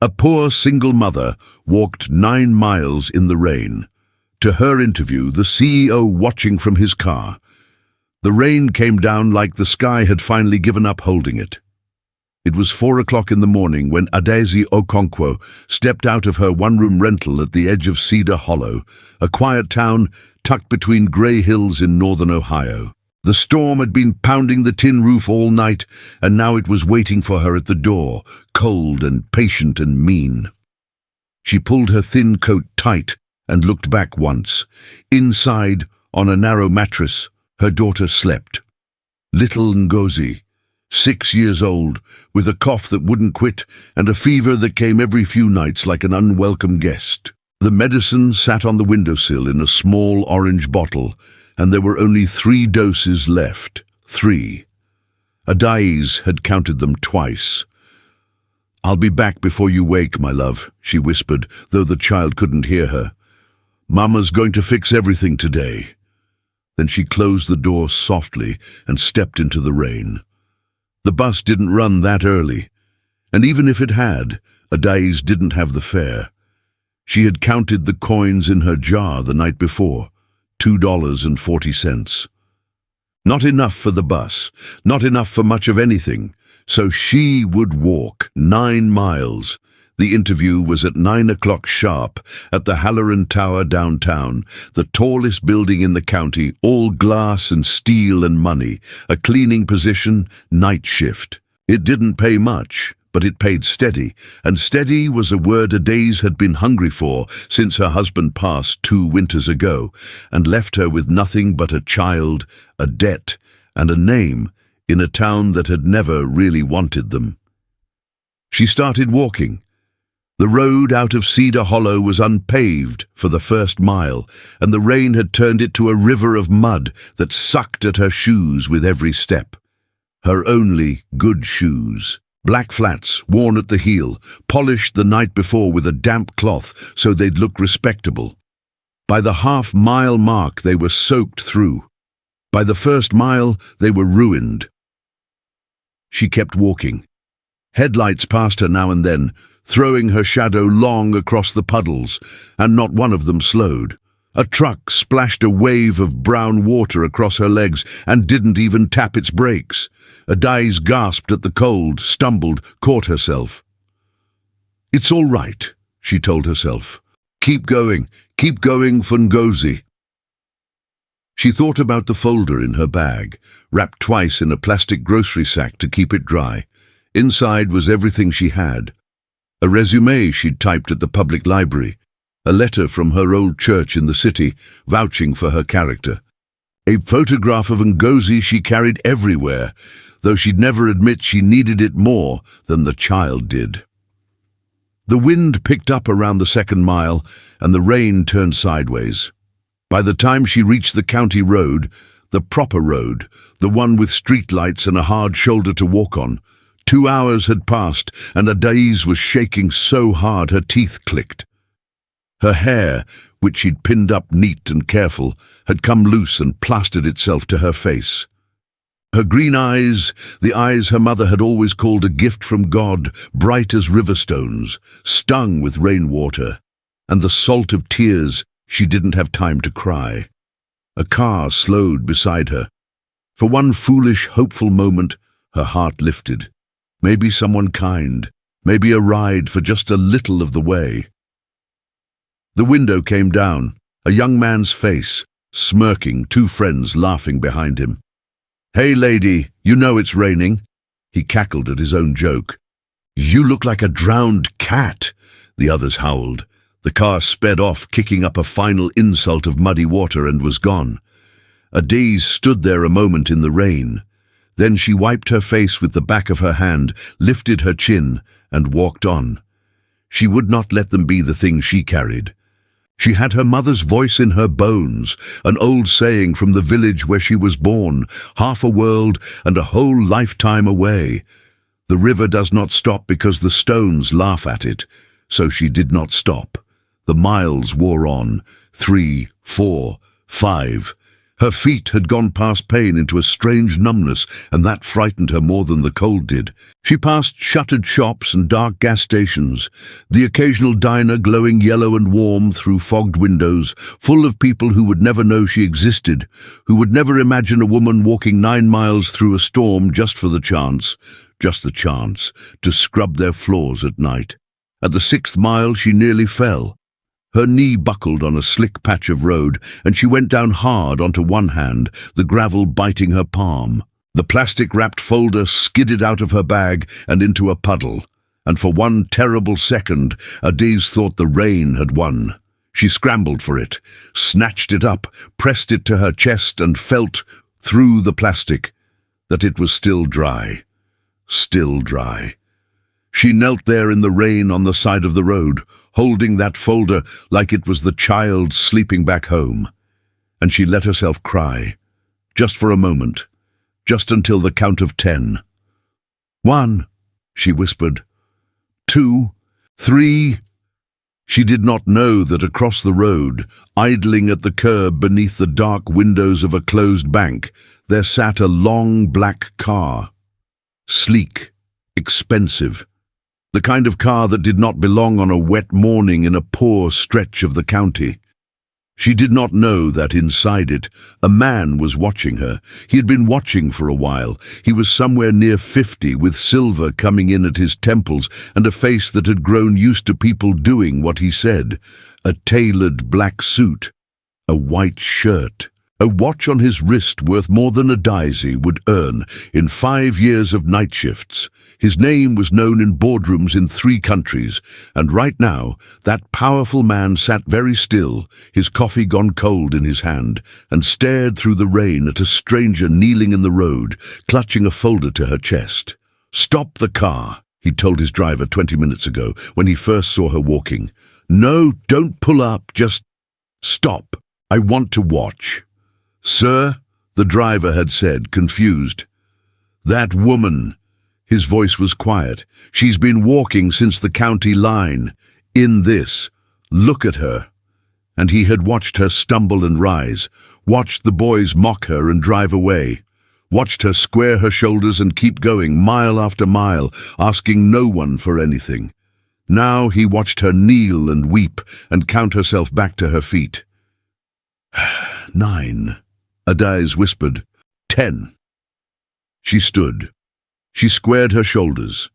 A poor single mother walked 9 miles in the rain. To her interview, the CEO watching from his car. The rain came down like the sky had finally given up holding it. It was 4 o'clock in the morning when Adaeze Okonkwo stepped out of her one-room rental at the edge of Cedar Hollow, a quiet town tucked between grey hills in northern Ohio. The storm had been pounding the tin roof all night, and now it was waiting for her at the door, cold and patient and mean. She pulled her thin coat tight and looked back once. Inside, on a narrow mattress, her daughter slept. Little Ngozi, 6 years old, with a cough that wouldn't quit and a fever that came every few nights like an unwelcome guest. The medicine sat on the windowsill in a small orange bottle, and there were only 3 doses left. 3. Adaeze had counted them twice. "I'll be back before you wake, my love," she whispered, though the child couldn't hear her. "Mama's going to fix everything today." Then she closed the door softly and stepped into the rain. The bus didn't run that early, and even if it had, Adaeze didn't have the fare. She had counted the coins in her jar the night before, $2.40. Not enough for the bus, not enough for much of anything, so she would walk 9 miles. The interview was at 9 o'clock sharp at the Halloran Tower downtown, the tallest building in the county, all glass and steel and money, a cleaning position, night shift. It didn't pay much, but it paid steady, and steady was a word Adaeze had been hungry for since her husband passed 2 winters ago, and left her with nothing but a child, a debt, and a name in a town that had never really wanted them. She started walking. The road out of Cedar Hollow was unpaved for the first mile, and the rain had turned it to a river of mud that sucked at her shoes with every step. Her only good shoes. Black flats, worn at the heel, polished the night before with a damp cloth so they'd look respectable. By the half-mile mark they were soaked through. By the first mile they were ruined. She kept walking. Headlights passed her now and then, throwing her shadow long across the puddles, and not one of them slowed. A truck splashed a wave of brown water across her legs and didn't even tap its brakes. Adaeze gasped at the cold, stumbled, caught herself. "It's all right," she told herself. Keep going for Ngozi." She thought about the folder in her bag, wrapped twice in a plastic grocery sack to keep it dry. Inside was everything she had. A resume she'd typed at the public library, a letter from her old church in the city, vouching for her character. A photograph of Ngozi she carried everywhere, though she'd never admit she needed it more than the child did. The wind picked up around the 2nd mile, and the rain turned sideways. By the time she reached the county road, the proper road, the one with streetlights and a hard shoulder to walk on, 2 hours had passed, and Adaeze was shaking so hard her teeth clicked. Her hair, which she'd pinned up neat and careful, had come loose and plastered itself to her face. Her green eyes, the eyes her mother had always called a gift from God, bright as river stones, stung with rainwater, and the salt of tears she didn't have time to cry. A car slowed beside her. For one foolish, hopeful moment, her heart lifted. Maybe someone kind, maybe a ride for just a little of the way. The window came down, a young man's face, smirking, 2 friends laughing behind him. "Hey, lady, you know it's raining." He cackled at his own joke. "You look like a drowned cat," the others howled. The car sped off, kicking up a final insult of muddy water, and was gone. Adaeze stood there a moment in the rain. Then she wiped her face with the back of her hand, lifted her chin, and walked on. She would not let them be the thing she carried. She had her mother's voice in her bones, an old saying from the village where she was born, half a world and a whole lifetime away. The river does not stop because the stones laugh at it, so she did not stop. The miles wore on, 3, 4, 5. Her feet had gone past pain into a strange numbness, and that frightened her more than the cold did. She passed shuttered shops and dark gas stations, the occasional diner glowing yellow and warm through fogged windows, full of people who would never know she existed, who would never imagine a woman walking 9 miles through a storm just for the chance, to scrub their floors at night. At the 6th mile she nearly fell. Her knee buckled on a slick patch of road, and she went down hard onto one hand, the gravel biting her palm. The plastic-wrapped folder skidded out of her bag and into a puddle, and for one terrible second, Adese thought the rain had won. She scrambled for it, snatched it up, pressed it to her chest, and felt, through the plastic, that it was still dry. Still dry. She knelt there in the rain on the side of the road, holding that folder like it was the child sleeping back home. And she let herself cry, just for a moment, just until the count of 10. 1, she whispered. 2, 3. She did not know that across the road, idling at the curb beneath the dark windows of a closed bank, there sat a long black car. Sleek, expensive. The kind of car that did not belong on a wet morning in a poor stretch of the county. She did not know that inside it, a man was watching her. He had been watching for a while. He was somewhere near 50, with silver coming in at his temples and a face that had grown used to people doing what he said. A tailored black suit, a white shirt. A watch on his wrist worth more than Adese would earn in 5 years of night shifts. His name was known in boardrooms in 3 countries, and right now that powerful man sat very still, his coffee gone cold in his hand, and stared through the rain at a stranger kneeling in the road, clutching a folder to her chest. "Stop the car," he told his driver 20 minutes ago when he first saw her walking. "No, don't pull up, just stop. I want to watch." "Sir," the driver had said, confused. "That woman," his voice was quiet, "she's been walking since the county line. In this. Look at her." And he had watched her stumble and rise, watched the boys mock her and drive away, watched her square her shoulders and keep going mile after mile, asking no one for anything. Now he watched her kneel and weep and count herself back to her feet. 9. Adese whispered. 10. She stood. She squared her shoulders,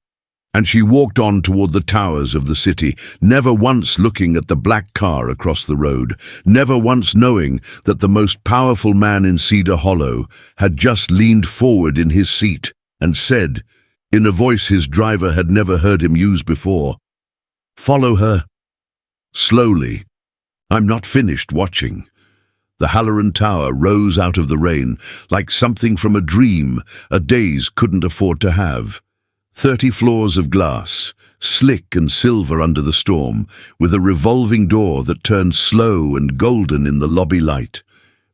and she walked on toward the towers of the city, never once looking at the black car across the road, never once knowing that the most powerful man in Cedar Hollow had just leaned forward in his seat and said, in a voice his driver had never heard him use before, "Follow her." Slowly. "I'm not finished watching." The Halloran Tower rose out of the rain, like something from a dream Adese couldn't afford to have. 30 floors of glass, slick and silver under the storm, with a revolving door that turned slow and golden in the lobby light.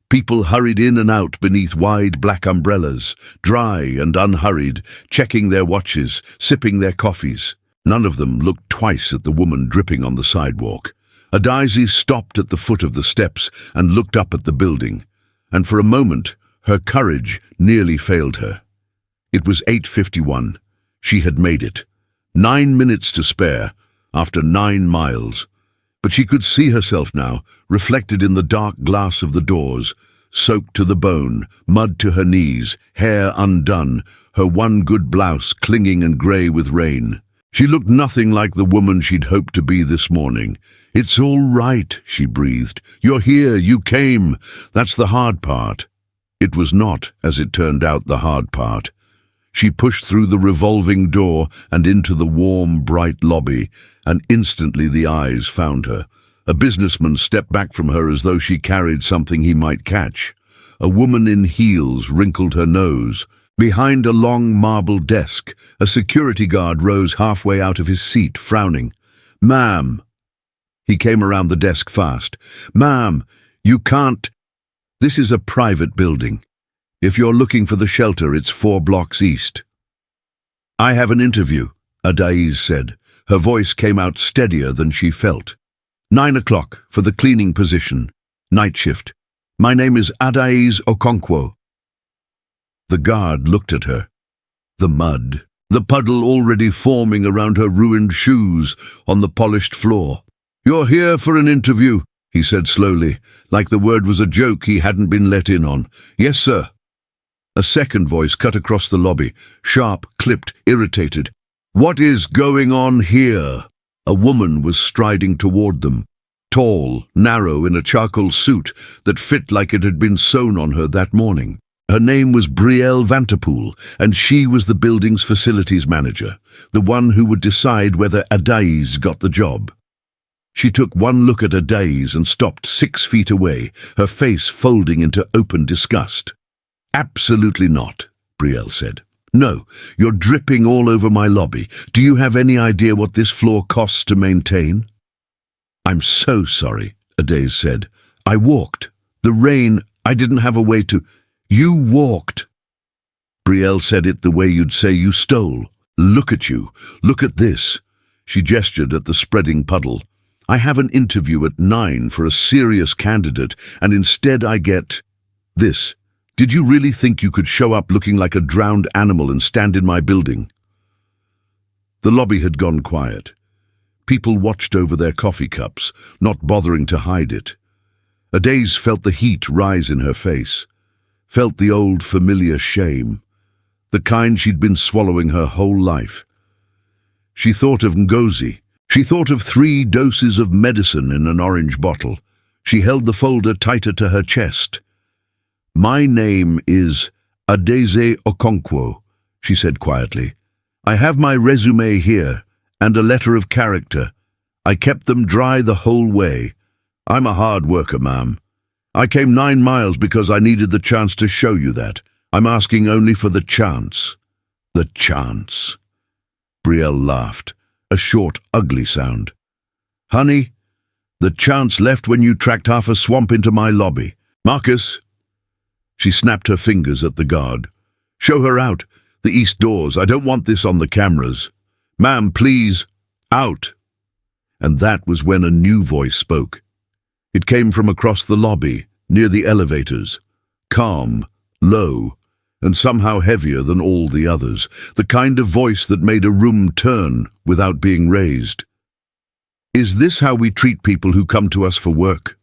People hurried in and out beneath wide black umbrellas, dry and unhurried, checking their watches, sipping their coffees. None of them looked twice at the woman dripping on the sidewalk. Adese stopped at the foot of the steps and looked up at the building, and for a moment her courage nearly failed her. It was 8:51. She had made it. 9 minutes to spare, after 9 miles. But she could see herself now, reflected in the dark glass of the doors, soaked to the bone, mud to her knees, hair undone, her one good blouse clinging and grey with rain. She looked nothing like the woman she'd hoped to be this morning. "It's all right," she breathed. "You're here, you came. That's the hard part." It was not, as it turned out, the hard part. She pushed through the revolving door and into the warm, bright lobby, and instantly the eyes found her. A businessman stepped back from her as though she carried something he might catch. A woman in heels wrinkled her nose. Behind a long marble desk, a security guard rose halfway out of his seat, frowning. "Ma'am." He came around the desk fast. "Ma'am, you can't. This is a private building. If you're looking for the shelter, it's 4 blocks east." "I have an interview," Adese said. Her voice came out steadier than she felt. 9 o'clock for the cleaning position. Night shift. My name is Adais Okonkwo. The guard looked at her. The mud, the puddle already forming around her ruined shoes on the polished floor. You're here for an interview, he said slowly, like the word was a joke he hadn't been let in on. Yes, sir. A second voice cut across the lobby, sharp, clipped, irritated. What is going on here? A woman was striding toward them, tall, narrow, in a charcoal suit that fit like it had been sewn on her that morning. Her name was Brielle Vanterpool, and she was the building's facilities manager, the one who would decide whether Adais got the job. She took one look at Adais and stopped 6 feet away, her face folding into open disgust. Absolutely not, Brielle said. No, you're dripping all over my lobby. Do you have any idea what this floor costs to maintain? I'm so sorry, Adais said. I walked. The rain, I didn't have a way to... You walked. Brielle said it the way you'd say you stole. Look at you. Look at this. She gestured at the spreading puddle. I have an interview at 9 for a serious candidate, and instead I get this. Did you really think you could show up looking like a drowned animal and stand in my building? The lobby had gone quiet. People watched over their coffee cups, not bothering to hide it. Adais felt the heat rise in her face, felt the old familiar shame, the kind she'd been swallowing her whole life. She thought of Ngozi. She thought of 3 doses of medicine in an orange bottle. She held the folder tighter to her chest. My name is Adais Okonkwo, she said quietly. I have my resume here and a letter of character. I kept them dry the whole way. I'm a hard worker, ma'am. I came 9 miles because I needed the chance to show you that. I'm asking only for the chance. The chance. Brielle laughed, a short, ugly sound. Honey, the chance left when you tracked half a swamp into my lobby. Marcus. She snapped her fingers at the guard. Show her out. The east doors. I don't want this on the cameras. Ma'am, please. Out. And that was when a new voice spoke. It came from across the lobby, near the elevators. Calm, low, and somehow heavier than all the others. The kind of voice that made a room turn without being raised. Is this how we treat people who come to us for work?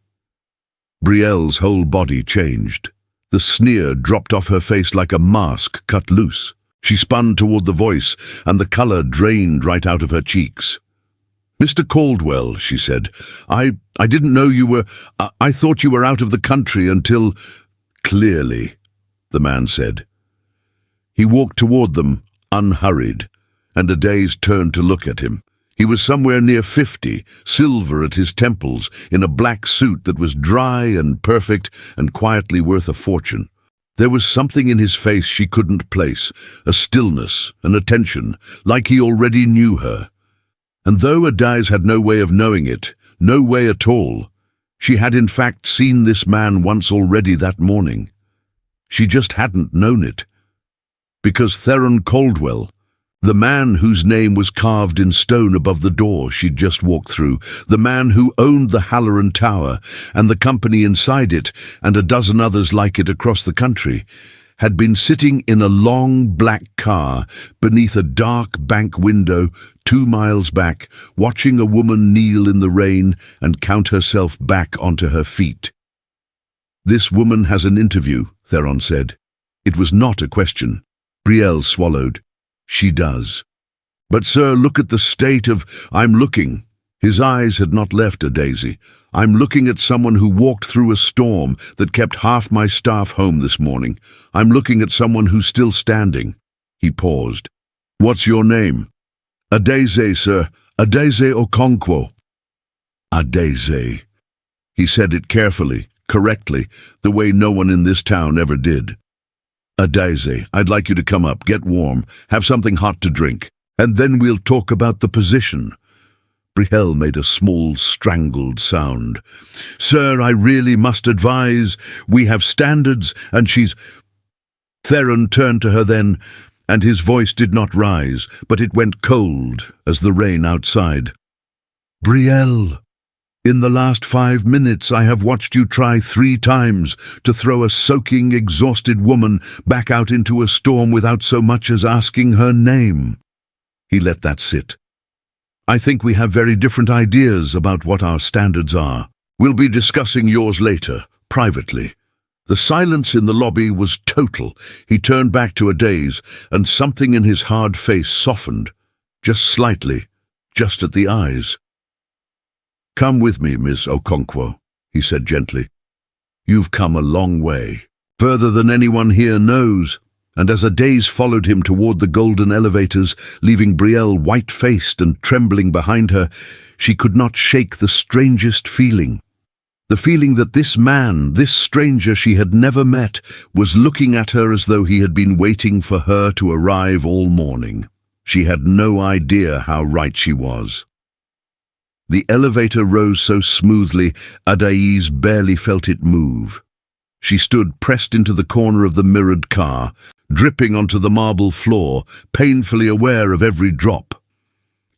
Brielle's whole body changed. The sneer dropped off her face like a mask cut loose. She spun toward the voice, and the color drained right out of her cheeks. Mr. Caldwell, she said, I didn't know you were... I thought you were out of the country until... Clearly, the man said. He walked toward them, unhurried, and Adais turned to look at him. He was somewhere near 50, silver at his temples, in a black suit that was dry and perfect and quietly worth a fortune. There was something in his face she couldn't place, a stillness, an attention, like he already knew her. And though Adais had no way of knowing it, no way at all, she had in fact seen this man once already that morning. She just hadn't known it. Because Theron Caldwell, the man whose name was carved in stone above the door she'd just walked through, the man who owned the Halloran Tower and the company inside it and a dozen others like it across the country, had been sitting in a long black car beneath a dark bank window 2 miles back, watching a woman kneel in the rain and count herself back onto her feet. This woman has an interview, Theron said. It was not a question. Brielle swallowed. She does. But, sir, look at the state of... I'm looking. His eyes had not left Adais. I'm looking at someone who walked through a storm that kept half my staff home this morning. I'm looking at someone who's still standing. He paused. What's your name? Adais, sir. Adais Okonkwo. Adais. He said it carefully, correctly, the way no one in this town ever did. Adais, I'd like you to come up, get warm, have something hot to drink, and then we'll talk about the position. Brielle made a small, strangled sound. Sir, I really must advise. We have standards, and she's... Theron turned to her then, and his voice did not rise, but it went cold as the rain outside. Brielle. In the last 5 minutes, I have watched you try 3 times to throw a soaking, exhausted woman back out into a storm without so much as asking her name." He let that sit. "I think we have very different ideas about what our standards are. We'll be discussing yours later, privately." The silence in the lobby was total. He turned back to a daze, and something in his hard face softened, just slightly, just at the eyes. "Come with me, Miss Okonkwo," he said gently. "You've come a long way, further than anyone here knows." And as a daze followed him toward the golden elevators, leaving Brielle white-faced and trembling behind her, she could not shake the strangest feeling. The feeling that this man, this stranger she had never met, was looking at her as though he had been waiting for her to arrive all morning. She had no idea how right she was. The elevator rose so smoothly, Adais barely felt it move. She stood pressed into the corner of the mirrored car, dripping onto the marble floor, painfully aware of every drop.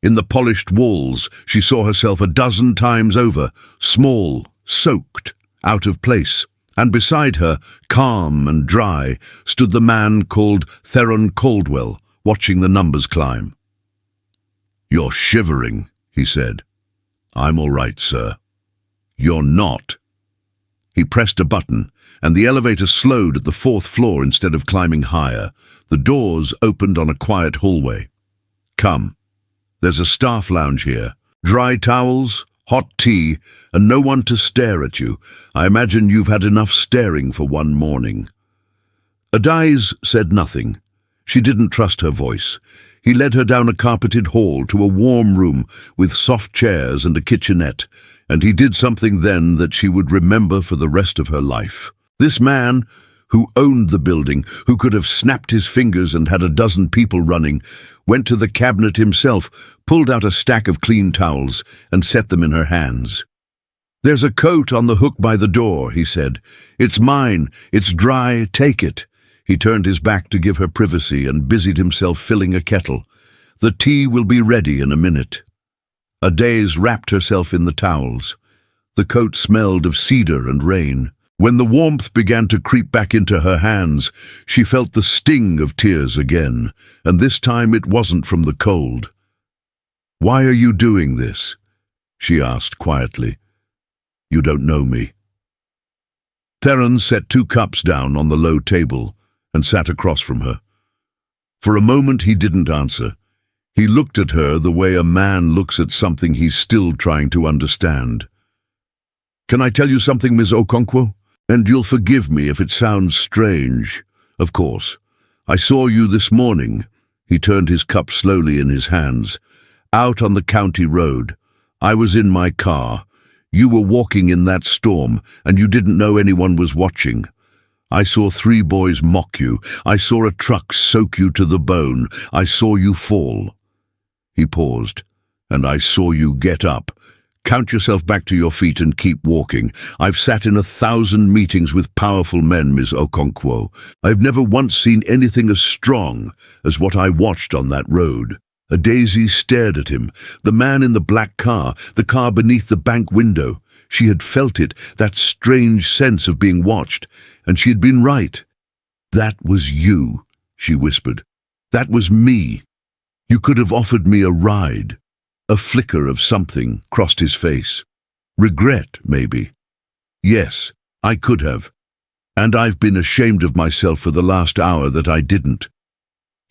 In the polished walls, she saw herself 12 times over, small, soaked, out of place, and beside her, calm and dry, stood the man called Theron Caldwell, watching the numbers climb. "You're shivering," he said. "I'm all right, sir." "You're not." He pressed a button, and the elevator slowed at the 4th floor instead of climbing higher. The doors opened on a quiet hallway. "Come. There's a staff lounge here. Dry towels, hot tea, and no one to stare at you. I imagine you've had enough staring for one morning." Adais said nothing. She didn't trust her voice. He led her down a carpeted hall to a warm room with soft chairs and a kitchenette, and he did something then that she would remember for the rest of her life. This man, who owned the building, who could have snapped his fingers and had 12 people running, went to the cabinet himself, pulled out a stack of clean towels, and set them in her hands. "There's a coat on the hook by the door," he said. "It's mine. It's dry. Take it." He turned his back to give her privacy and busied himself filling a kettle. "The tea will be ready in a minute." Adais wrapped herself in the towels. The coat smelled of cedar and rain. When the warmth began to creep back into her hands, she felt the sting of tears again, and this time it wasn't from the cold. "Why are you doing this?" she asked quietly. "You don't know me." Theron set 2 cups down on the low table and sat across from her. For a moment he didn't answer. He looked at her the way a man looks at something he's still trying to understand. "Can I tell you something, Ms. Okonkwo? And you'll forgive me if it sounds strange. Of course. I saw you this morning." He turned his cup slowly in his hands. "Out on the county road. I was in my car. You were walking in that storm, and you didn't know anyone was watching. I saw 3 boys mock you. I saw a truck soak you to the bone. I saw you fall." He paused. "And I saw you get up. Count yourself back to your feet and keep walking. I've sat in 1,000 meetings with powerful men, Ms. Okonkwo. I've never once seen anything as strong as what I watched on that road." Daisy stared at him. The man in the black car, the car beneath the bank window. She had felt it, that strange sense of being watched, and she had been right. "That was you," she whispered. "That was me. You could have offered me a ride." A flicker of something crossed his face. Regret, maybe. "Yes, I could have. And I've been ashamed of myself for the last hour that I didn't."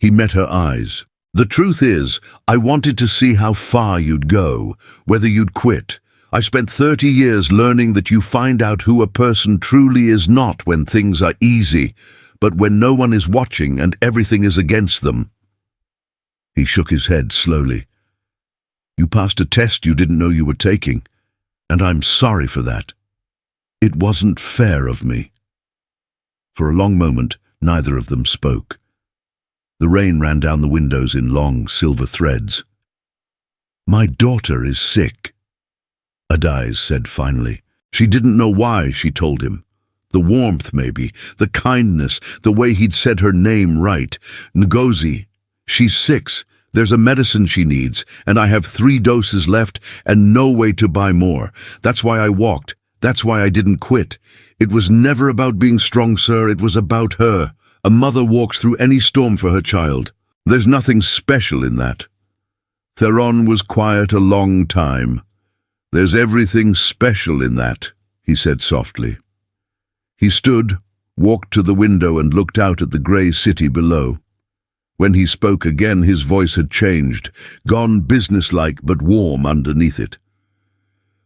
He met her eyes. "The truth is, I wanted to see how far you'd go, whether you'd quit. I've spent 30 years learning that you find out who a person truly is not when things are easy, but when no one is watching and everything is against them." He shook his head slowly. "You passed a test you didn't know you were taking, and I'm sorry for that. It wasn't fair of me." For a long moment, neither of them spoke. The rain ran down the windows in long silver threads. "My daughter is sick," Adais said finally. She didn't know why she told him. The warmth, maybe, the kindness, the way he'd said her name right. "Ngozi. She's 6. There's a medicine she needs, and I have 3 doses left and no way to buy more. That's why I walked. That's why I didn't quit. It was never about being strong, sir. It was about her. A mother walks through any storm for her child. There's nothing special in that." Theron was quiet a long time. "There's everything special in that," he said softly. He stood, walked to the window and looked out at the grey city below. When he spoke again, his voice had changed, gone businesslike but warm underneath it.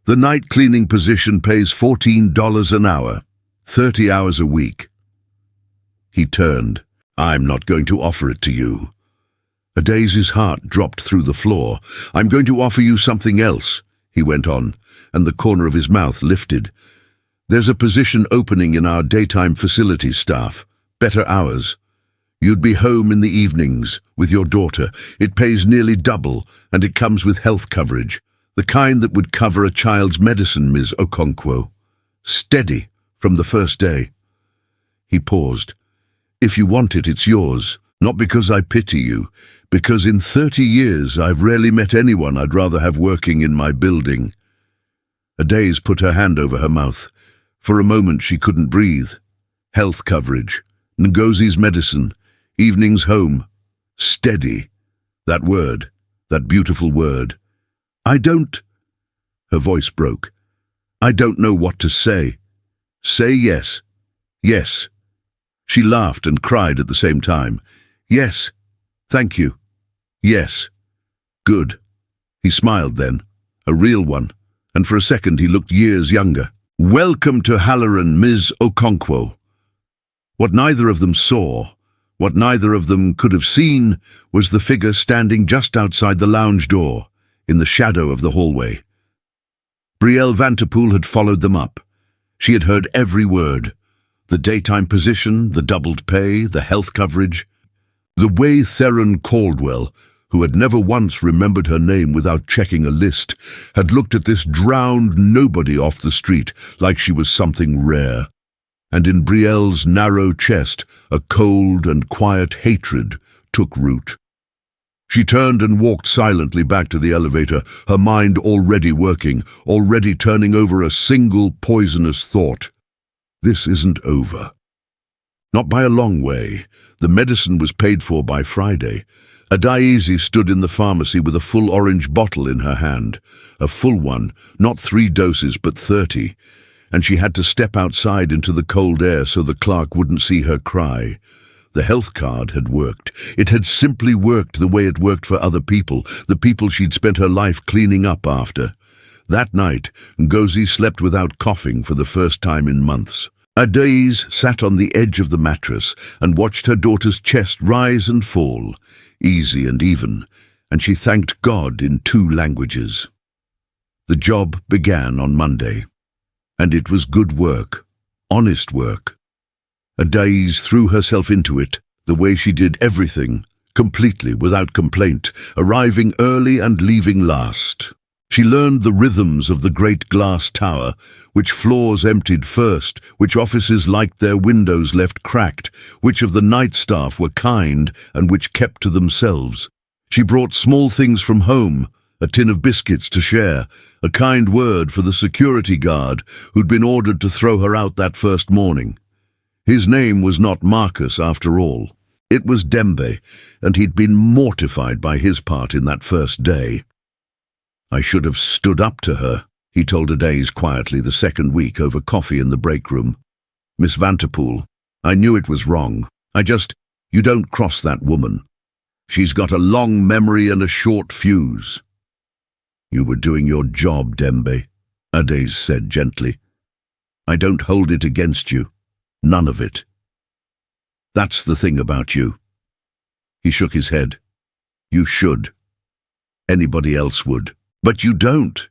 "The night cleaning position pays $14 an hour, 30 hours a week." He turned. "I'm not going to offer it to you." Adaisy's heart dropped through the floor. "I'm going to offer you something else," he went on, and the corner of his mouth lifted. "There's a position opening in our daytime facilities staff. Better hours. You'd be home in the evenings with your daughter. It pays nearly double, and it comes with health coverage. The kind that would cover a child's medicine, Ms. Okonkwo. Steady from the first day." He paused. "If you want it, it's yours. Not because I pity you, because in 30 years I've rarely met anyone I'd rather have working in my building." Adaze put her hand over her mouth. For a moment she couldn't breathe. Health coverage. Ngozi's medicine. Evenings home. Steady. That word. That beautiful word. "I don't—" Her voice broke. "I don't know what to say." "Say yes. Yes." She laughed and cried at the same time. "Yes. Thank you. Yes. Good." He smiled then, a real one, and for a second he looked years younger. "Welcome to Halloran, Ms. Okonkwo." What neither of them saw, what neither of them could have seen, was the figure standing just outside the lounge door, in the shadow of the hallway. Brielle Vanterpool had followed them up. She had heard every word. The daytime position, the doubled pay, the health coverage. The way Theron Caldwell, who had never once remembered her name without checking a list, had looked at this drowned nobody off the street like she was something rare. And in Brielle's narrow chest, a cold and quiet hatred took root. She turned and walked silently back to the elevator, her mind already working, already turning over a single poisonous thought. This isn't over. Not by a long way. The medicine was paid for by Friday. Adaizi stood in the pharmacy with a full orange bottle in her hand. A full one, not 3 doses but 30. And she had to step outside into the cold air so the clerk wouldn't see her cry. The health card had worked. It had simply worked the way it worked for other people, the people she'd spent her life cleaning up after. That night, Ngozi slept without coughing for the first time in months. Adaiz sat on the edge of the mattress and watched her daughter's chest rise and fall, easy and even, and she thanked God in 2 languages. The job began on Monday, and it was good work, honest work. Adaiz threw herself into it, the way she did everything, completely, without complaint, arriving early and leaving last. She learned the rhythms of the great glass tower, which floors emptied first, which offices liked their windows left cracked, which of the night staff were kind and which kept to themselves. She brought small things from home, a tin of biscuits to share, a kind word for the security guard who'd been ordered to throw her out that first morning. His name was not Marcus after all. It was Dembe, and he'd been mortified by his part in that first day. "I should have stood up to her," he told Adaiz quietly the second week over coffee in the break room. "Miss Vanterpool, I knew it was wrong. You don't cross that woman. She's got a long memory and a short fuse." "You were doing your job, Dembe," Adaiz said gently. "I don't hold it against you. None of it. That's the thing about you." He shook his head. "You should. Anybody else would. But you don't."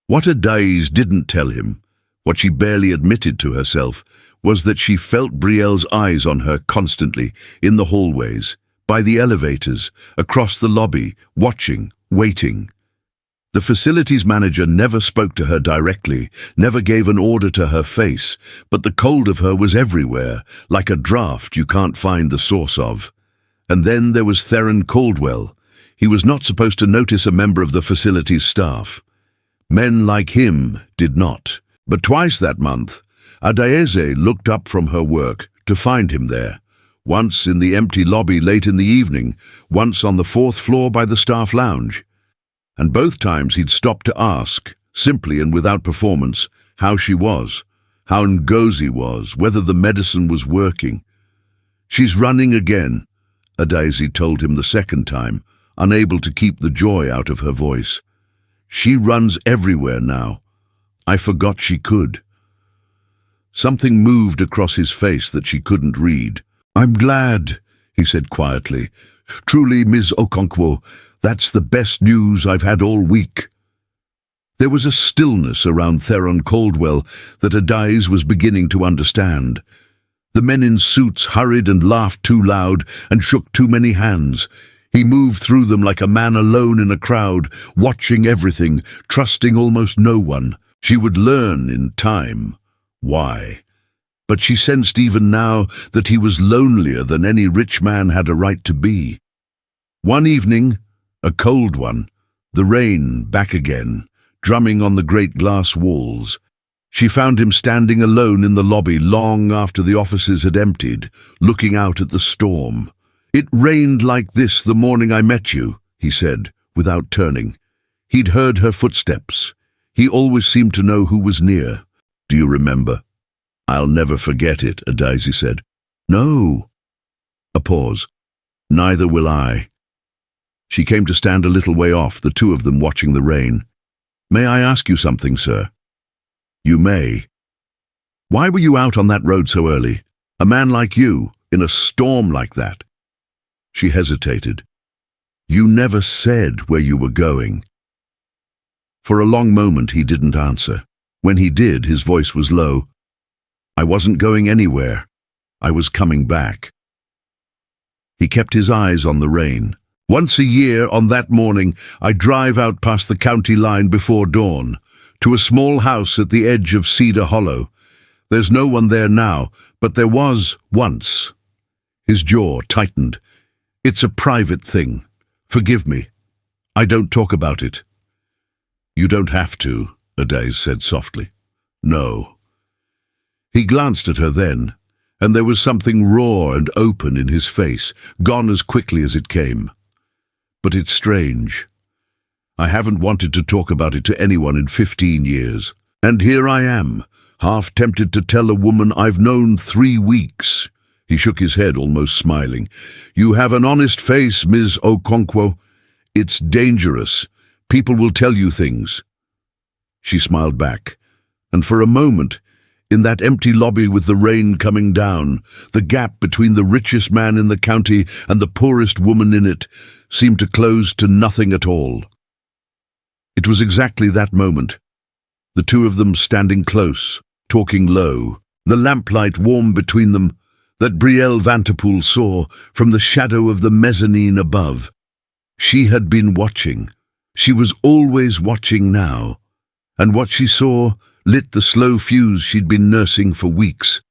What Adaiz didn't tell him, what she barely admitted to herself, was that she felt Brielle's eyes on her constantly, in the hallways, by the elevators, across the lobby, watching, waiting. The facilities manager never spoke to her directly, never gave an order to her face, but the cold of her was everywhere, like a draft you can't find the source of. And then there was Theron Caldwell. He was not supposed to notice a member of the facility's staff. Men like him did not. But twice that month, Adaeze looked up from her work to find him there. Once in the empty lobby late in the evening, once on the fourth floor by the staff lounge. And both times he'd stopped to ask, simply and without performance, how she was, how Ngozi was, whether the medicine was working. "She's running again," Adaeze told him the second time, unable to keep the joy out of her voice. "She runs everywhere now. I forgot she could." Something moved across his face that she couldn't read. "I'm glad," he said quietly. "Truly, Ms. Okonkwo, that's the best news I've had all week." There was a stillness around Theron Caldwell that Adaeze was beginning to understand. The men in suits hurried and laughed too loud and shook too many hands. He moved through them like a man alone in a crowd, watching everything, trusting almost no one. She would learn in time why. But she sensed even now that he was lonelier than any rich man had a right to be. One evening, a cold one, the rain back again, drumming on the great glass walls. She found him standing alone in the lobby long after the offices had emptied, looking out at the storm. "It rained like this the morning I met you," he said, without turning. He'd heard her footsteps. He always seemed to know who was near. "Do you remember?" "I'll never forget it," Adaeze said. "No." A pause. "Neither will I." She came to stand a little way off, the two of them watching the rain. "May I ask you something, sir?" "You may." "Why were you out on that road so early? A man like you, in a storm like that?" She hesitated. "You never said where you were going." For a long moment he didn't answer. When he did, his voice was low. "I wasn't going anywhere. I was coming back." He kept his eyes on the rain. "Once a year, on that morning, I drive out past the county line before dawn, to a small house at the edge of Cedar Hollow. There's no one there now, but there was once." His jaw tightened. "It's a private thing. Forgive me. I don't talk about it." "You don't have to," Adaeze said softly. "No." He glanced at her then, and there was something raw and open in his face, gone as quickly as it came. "But it's strange. I haven't wanted to talk about it to anyone in 15 years. And here I am, half tempted to tell a woman I've known 3 weeks. He shook his head, almost smiling. "You have an honest face, Ms. Okonkwo. It's dangerous. People will tell you things." She smiled back, and for a moment, in that empty lobby with the rain coming down, the gap between the richest man in the county and the poorest woman in it seemed to close to nothing at all. It was exactly that moment, the two of them standing close, talking low, the lamplight warm between them, that Brielle Vanterpool saw from the shadow of the mezzanine above. She had been watching. She was always watching now, and what she saw lit the slow fuse she'd been nursing for weeks.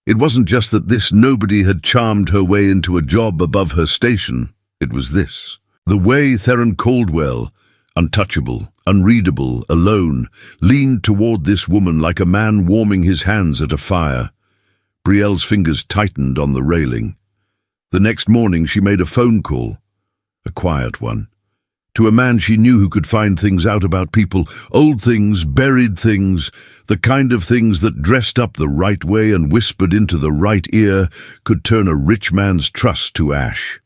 It wasn't just that this nobody had charmed her way into a job above her station. It was this. The way Theron Caldwell, untouchable, unreadable, alone, leaned toward this woman like a man warming his hands at a fire. Brielle's fingers tightened on the railing. The next morning she made a phone call, a quiet one, to a man she knew who could find things out about people, old things, buried things, the kind of things that dressed up the right way and whispered into the right ear could turn a rich man's trust to ash.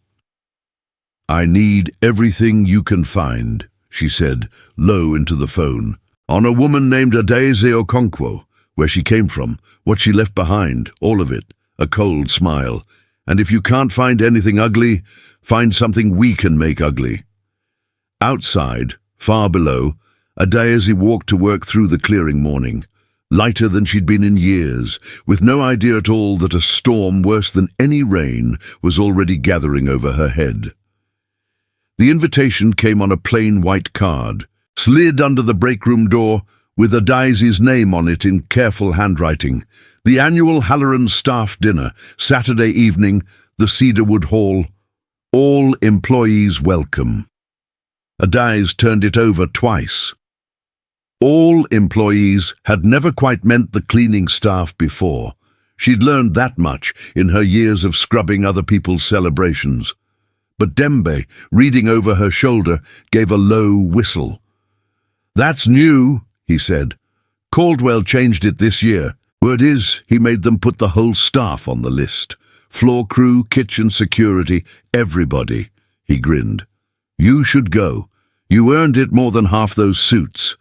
"I need everything you can find," she said, low into the phone, "on a woman named Adaeze Okonkwo, where she came from, what she left behind, all of it, a cold smile. And if you can't find anything ugly, find something we can make ugly." Outside, far below, Adaeze walked to work through the clearing morning, lighter than she'd been in years, with no idea at all that a storm worse than any rain was already gathering over her head. The invitation came on a plain white card, slid under the break-room door, with Adaeze's name on it in careful handwriting. The annual Halloran staff dinner, Saturday evening, the Cedarwood Hall. All employees welcome. Adais turned it over twice. All employees had never quite meant the cleaning staff before. She'd learned that much in her years of scrubbing other people's celebrations. But Dembe, reading over her shoulder, gave a low whistle. "That's new," he said. "Caldwell changed it this year. Word is, he made them put the whole staff on the list. Floor crew, kitchen security, everybody." He grinned. "You should go. You earned it more than half those suits.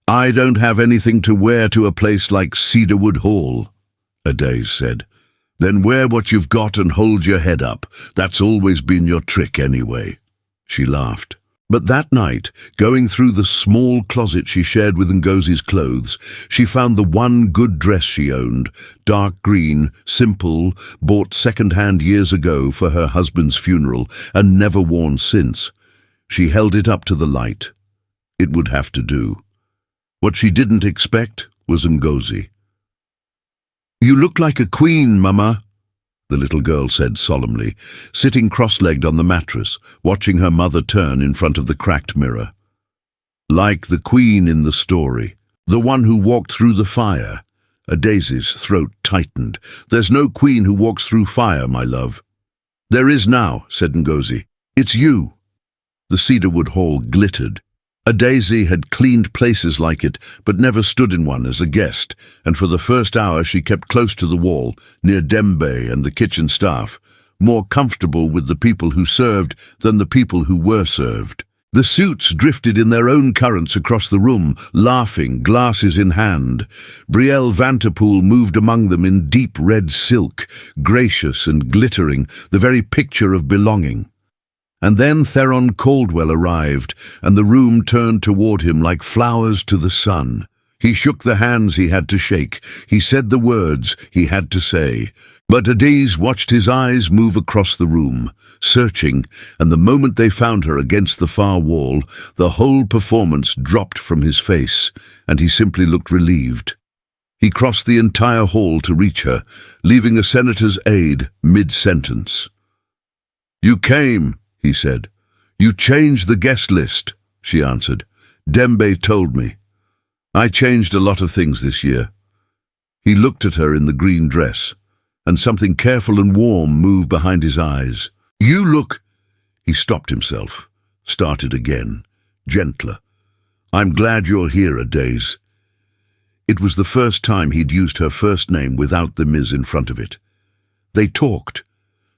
I don't have anything to wear to a place like Cedarwood Hall," Adais said. "Then wear what you've got and hold your head up. That's always been your trick anyway." She laughed. But that night, going through the small closet she shared with Ngozi's clothes, she found the one good dress she owned, dark green, simple, bought second-hand years ago for her husband's funeral and never worn since. She held it up to the light. It would have to do. What she didn't expect was Ngozi. "You look like a queen, Mama," the little girl said solemnly, sitting cross-legged on the mattress, watching her mother turn in front of the cracked mirror. "Like the queen in the story, the one who walked through the fire." Adai's throat tightened. "There's no queen who walks through fire, my love." "There is now," said Ngozi. "It's you." The cedarwood hall glittered. Adais had cleaned places like it, but never stood in one as a guest, and for the first hour she kept close to the wall, near Dembe and the kitchen staff, more comfortable with the people who served than the people who were served. The suits drifted in their own currents across the room, laughing, glasses in hand. Brielle Vanterpool moved among them in deep red silk, gracious and glittering, the very picture of belonging. And then Theron Caldwell arrived, and the room turned toward him like flowers to the sun. He shook the hands he had to shake. He said the words he had to say. But Adais watched his eyes move across the room, searching, and the moment they found her against the far wall, the whole performance dropped from his face, and he simply looked relieved. He crossed the entire hall to reach her, leaving a senator's aide mid-sentence. "You came," he said. "You changed the guest list," she answered. "Dembe told me. I changed a lot of things this year." He looked at her in the green dress, and something careful and warm moved behind his eyes. "You look—" He stopped himself, started again, gentler. "I'm glad you're here, Adais." It was the first time he'd used her first name without the Ms. in front of it. They talked.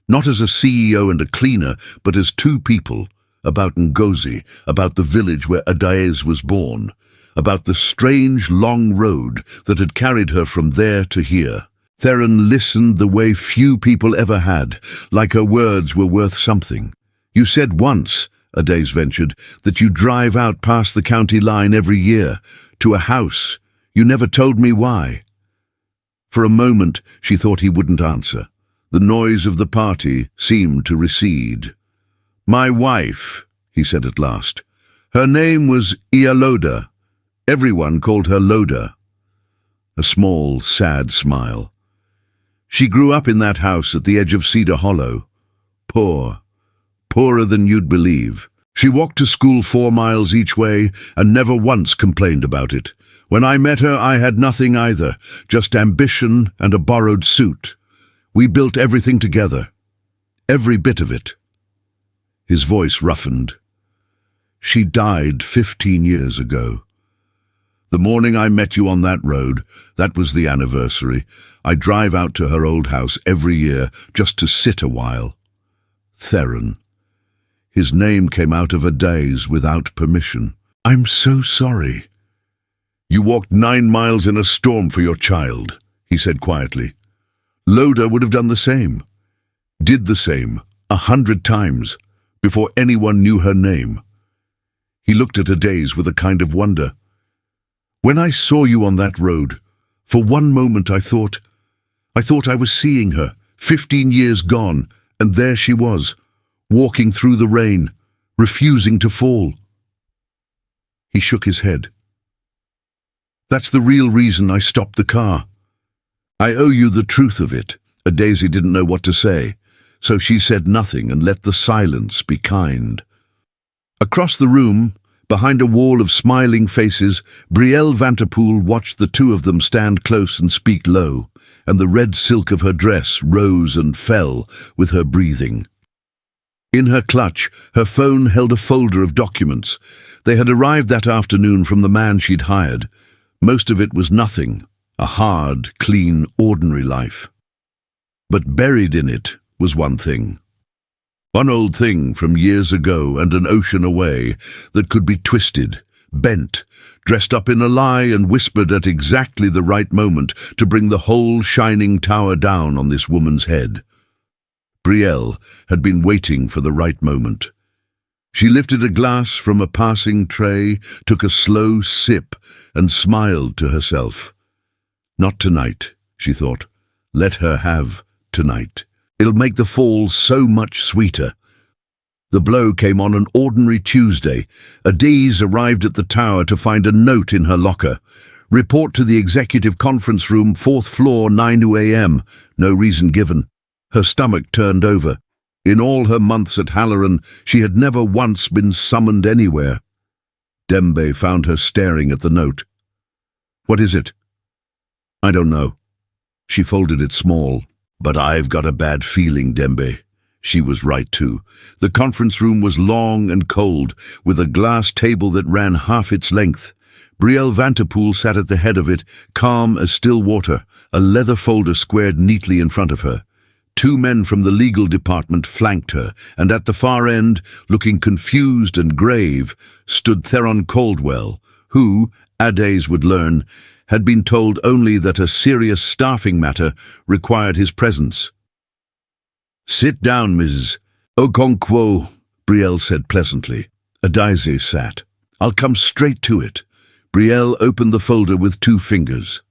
Not as a CEO and a cleaner, but as two people, about Ngozi, about the village where Adais was born, about the strange long road that had carried her from there to here. Theron listened the way few people ever had, like her words were worth something. "You said once," Adais ventured, "that you drive out past the county line every year, to a house. You never told me why." For a moment, she thought he wouldn't answer. The noise of the party seemed to recede. "My wife," he said at last. "Her name was Ialoda. Everyone called her Loda." A small, sad smile. "She grew up in that house at the edge of Cedar Hollow. Poor. Poorer than you'd believe. She walked to school 4 miles each way and never once complained about it. When I met her, I had nothing either, just ambition and a borrowed suit. We built everything together. Every bit of it." His voice roughened. "She died 15 years ago. The morning I met you on that road, that was the anniversary. I drive out to her old house every year just to sit a while. Theron." His name came out of Adais without permission. "I'm so sorry." "You walked 9 miles in a storm for your child," he said quietly. "Loda would have done the same. Did the same, 100 times, before anyone knew her name." He looked at Adais with a kind of wonder. "When I saw you on that road, for one moment I thought I was seeing her, 15 years gone, and there she was, walking through the rain, refusing to fall." He shook his head. "That's the real reason I stopped the car. I owe you the truth of it." Adais didn't know what to say. so she said nothing and let the silence be kind. Across the room, behind a wall of smiling faces, Brielle Vanterpool watched the two of them stand close and speak low, and the red silk of her dress rose and fell with her breathing. In her clutch, her phone held a folder of documents. They had arrived that afternoon from the man she'd hired. Most of it was nothing, a hard, clean, ordinary life. But buried in it was one thing. One old thing from years ago and an ocean away that could be twisted, bent, dressed up in a lie and whispered at exactly the right moment to bring the whole shining tower down on this woman's head. Brielle had been waiting for the right moment. She lifted a glass from a passing tray, took a slow sip, and smiled to herself. Not tonight, she thought. Let her have tonight. It'll make the fall so much sweeter. The blow came on an ordinary Tuesday. Adiz arrived at the tower to find a note in her locker. Report to the executive conference room, 4th floor, 9 a.m. No reason given. Her stomach turned over. In all her months at Halloran, she had never once been summoned anywhere. Dembe found her staring at the note. What is it? I don't know. She folded it small. But I've got a bad feeling, Dembe. She was right too. The conference room was long and cold, with a glass table that ran half its length. Brielle Vanterpool sat at the head of it, calm as still water, a leather folder squared neatly in front of her. Two men from the legal department flanked her, and at the far end, looking confused and grave, stood Theron Caldwell, who, Ades would learn, had been told only that a serious staffing matter required his presence. "Sit down, Mrs. Okonkwo," Brielle said pleasantly. Adize sat. "I'll come straight to it." Brielle opened the folder with 2 fingers.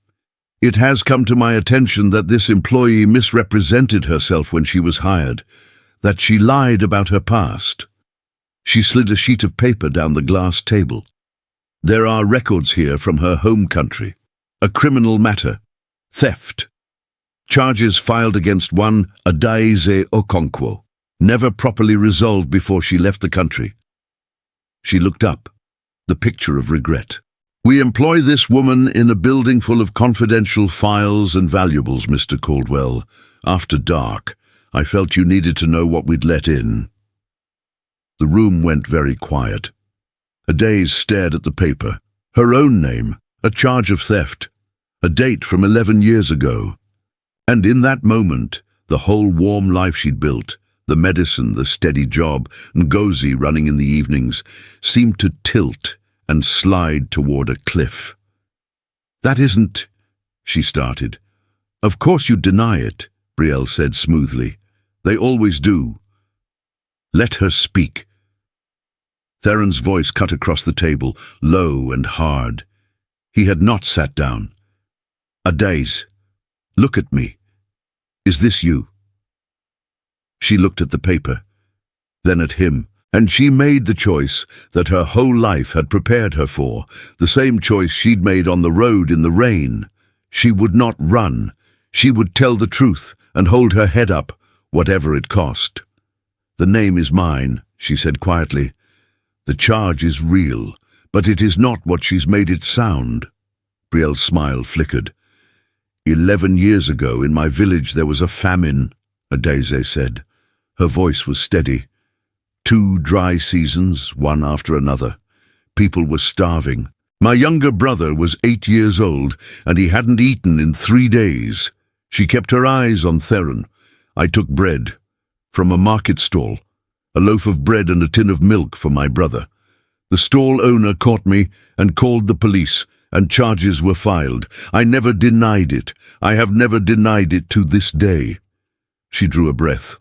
"It has come to my attention that this employee misrepresented herself when she was hired, that she lied about her past." She slid a sheet of paper down the glass table. "There are records here from her home country. A criminal matter. Theft. Charges filed against one Adaize Okonkwo, never properly resolved before she left the country." She looked up, the picture of regret. "We employ this woman in a building full of confidential files and valuables, Mr. Caldwell. After dark, I felt you needed to know what we'd let in." The room went very quiet. Adaze stared at the paper. Her own name, a charge of theft, a date from 11 years ago. And in that moment, the whole warm life she'd built, the medicine, the steady job, Ngozi running in the evenings, seemed to tilt and slide toward a cliff. "That isn't—" she started. "Of course you deny it," Brielle said smoothly. "They always do." "Let her speak." Theron's voice cut across the table, low and hard. He had not sat down. "Adaze, look at me. Is this you?" She looked at the paper, then at him, and she made the choice that her whole life had prepared her for, the same choice she'd made on the road in the rain. She would not run. She would tell the truth and hold her head up, whatever it cost. "The name is mine," she said quietly. "The charge is real, but it is not what she's made it sound." Brielle's smile flickered. 11 years ago, in my village, there was a famine," Adaze said. Her voice was steady. 2 dry seasons, one after another. People were starving. My younger brother was 8 years old, and he hadn't eaten in 3 days. She kept her eyes on Theron. I took bread from a market stall, a loaf of bread and a tin of milk for my brother. The stall owner caught me and called the police, and charges were filed. I never denied it. I have never denied it to this day." She drew a breath.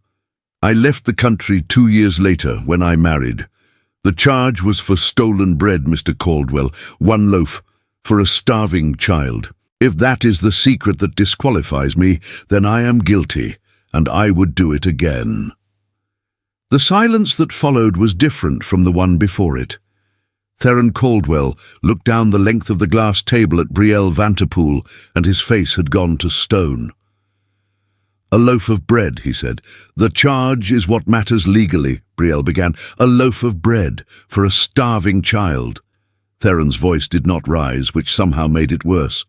"I left the country 2 years later when I married. The charge was for stolen bread, Mr. Caldwell, 1 loaf, for a starving child. If that is the secret that disqualifies me, then I am guilty, and I would do it again." The silence that followed was different from the one before it. Theron Caldwell looked down the length of the glass table at Brielle Vanterpool, and his face had gone to stone. "A loaf of bread," he said. "The charge is what matters legally," Brielle began. "A loaf of bread for a starving child." Theron's voice did not rise, which somehow made it worse.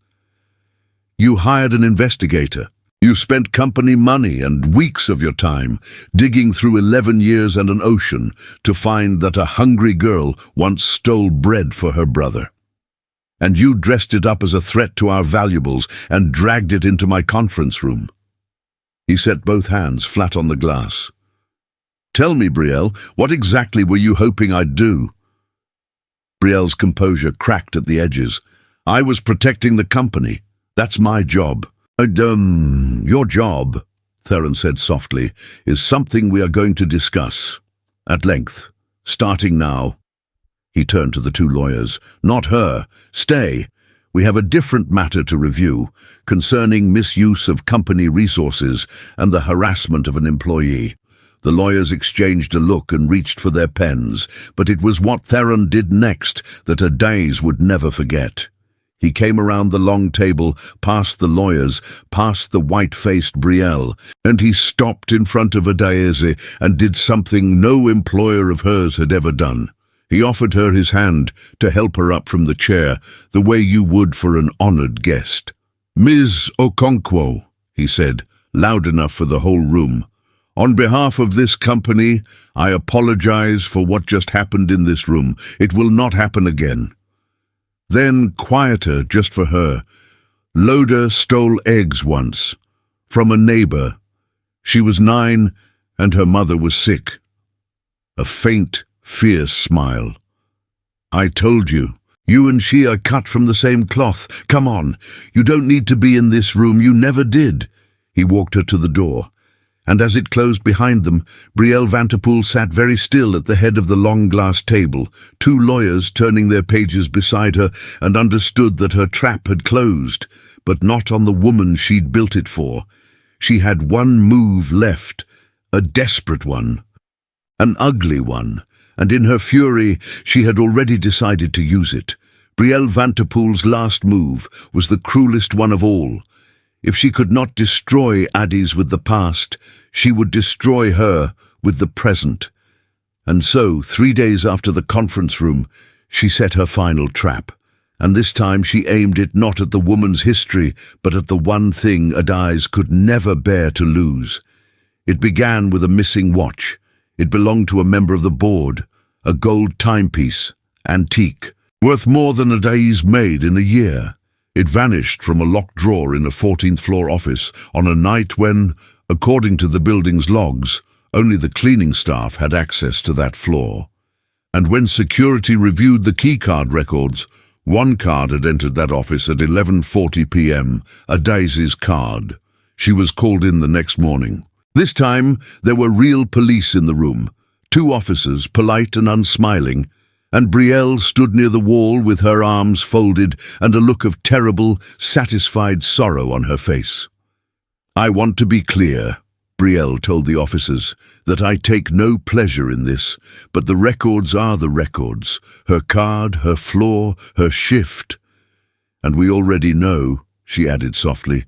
"You hired an investigator. You spent company money and weeks of your time digging through 11 years and an ocean to find that a hungry girl once stole bread for her brother. And you dressed it up as a threat to our valuables and dragged it into my conference room." He set both hands flat on the glass. "Tell me, Brielle, what exactly were you hoping I'd do?" Brielle's composure cracked at the edges. "I was protecting the company. That's my job." Your job," Theron said softly, "is something we are going to discuss. At length. Starting now." He turned to the two lawyers. "Not her. Stay. We have a different matter to review, concerning misuse of company resources and the harassment of an employee." The lawyers exchanged a look and reached for their pens, but it was what Theron did next that Adaise would never forget. He came around the long table, past the lawyers, past the white-faced Brielle, and he stopped in front of Adaise and did something no employer of hers had ever done. He offered her his hand to help her up from the chair, the way you would for an honored guest. "Ms. Okonkwo," he said, loud enough for the whole room, "on behalf of this company, I apologize for what just happened in this room. It will not happen again." Then, quieter just for her, "Loda stole eggs once, from a neighbor. She was 9 and her mother was sick." A faint, fierce smile. "I told you. You and she are cut from the same cloth. Come on, you don't need to be in this room. You never did." He walked her to the door, and as it closed behind them, Brielle Vanterpool sat very still at the head of the long glass table, two lawyers turning their pages beside her, and understood that her trap had closed, but not on the woman she'd built it for. She had one move left, a desperate one, an ugly one, and in her fury she had already decided to use it. Brielle Vanterpool's last move was the cruelest one of all. If she could not destroy Adaise with the past, she would destroy her with the present. And so, 3 days after the conference room, she set her final trap. And this time she aimed it not at the woman's history, but at the one thing Adaise could never bear to lose. It began with a missing watch. It belonged to a member of the board, a gold timepiece, antique, worth more than Adaise made in a year. It vanished from a locked drawer in a 14th floor office on a night when, according to the building's logs, only the cleaning staff had access to that floor. And when security reviewed the keycard records, one card had entered that office at 11:40 p.m., Adaise's card. She was called in the next morning. This time, there were real police in the room, 2 officers, polite and unsmiling, and Brielle stood near the wall with her arms folded and a look of terrible, satisfied sorrow on her face. "I want to be clear," Brielle told the officers, "that I take no pleasure in this, but the records are the records, her card, her floor, her shift. And we already know," she added softly,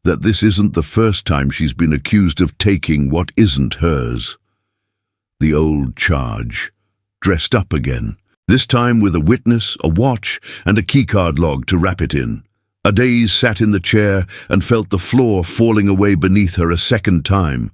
"that this isn't the first time she's been accused of taking what isn't hers." The old charge. Dressed up again, this time with a witness, a watch, and a keycard log to wrap it in. Adaise sat in the chair and felt the floor falling away beneath her a second time.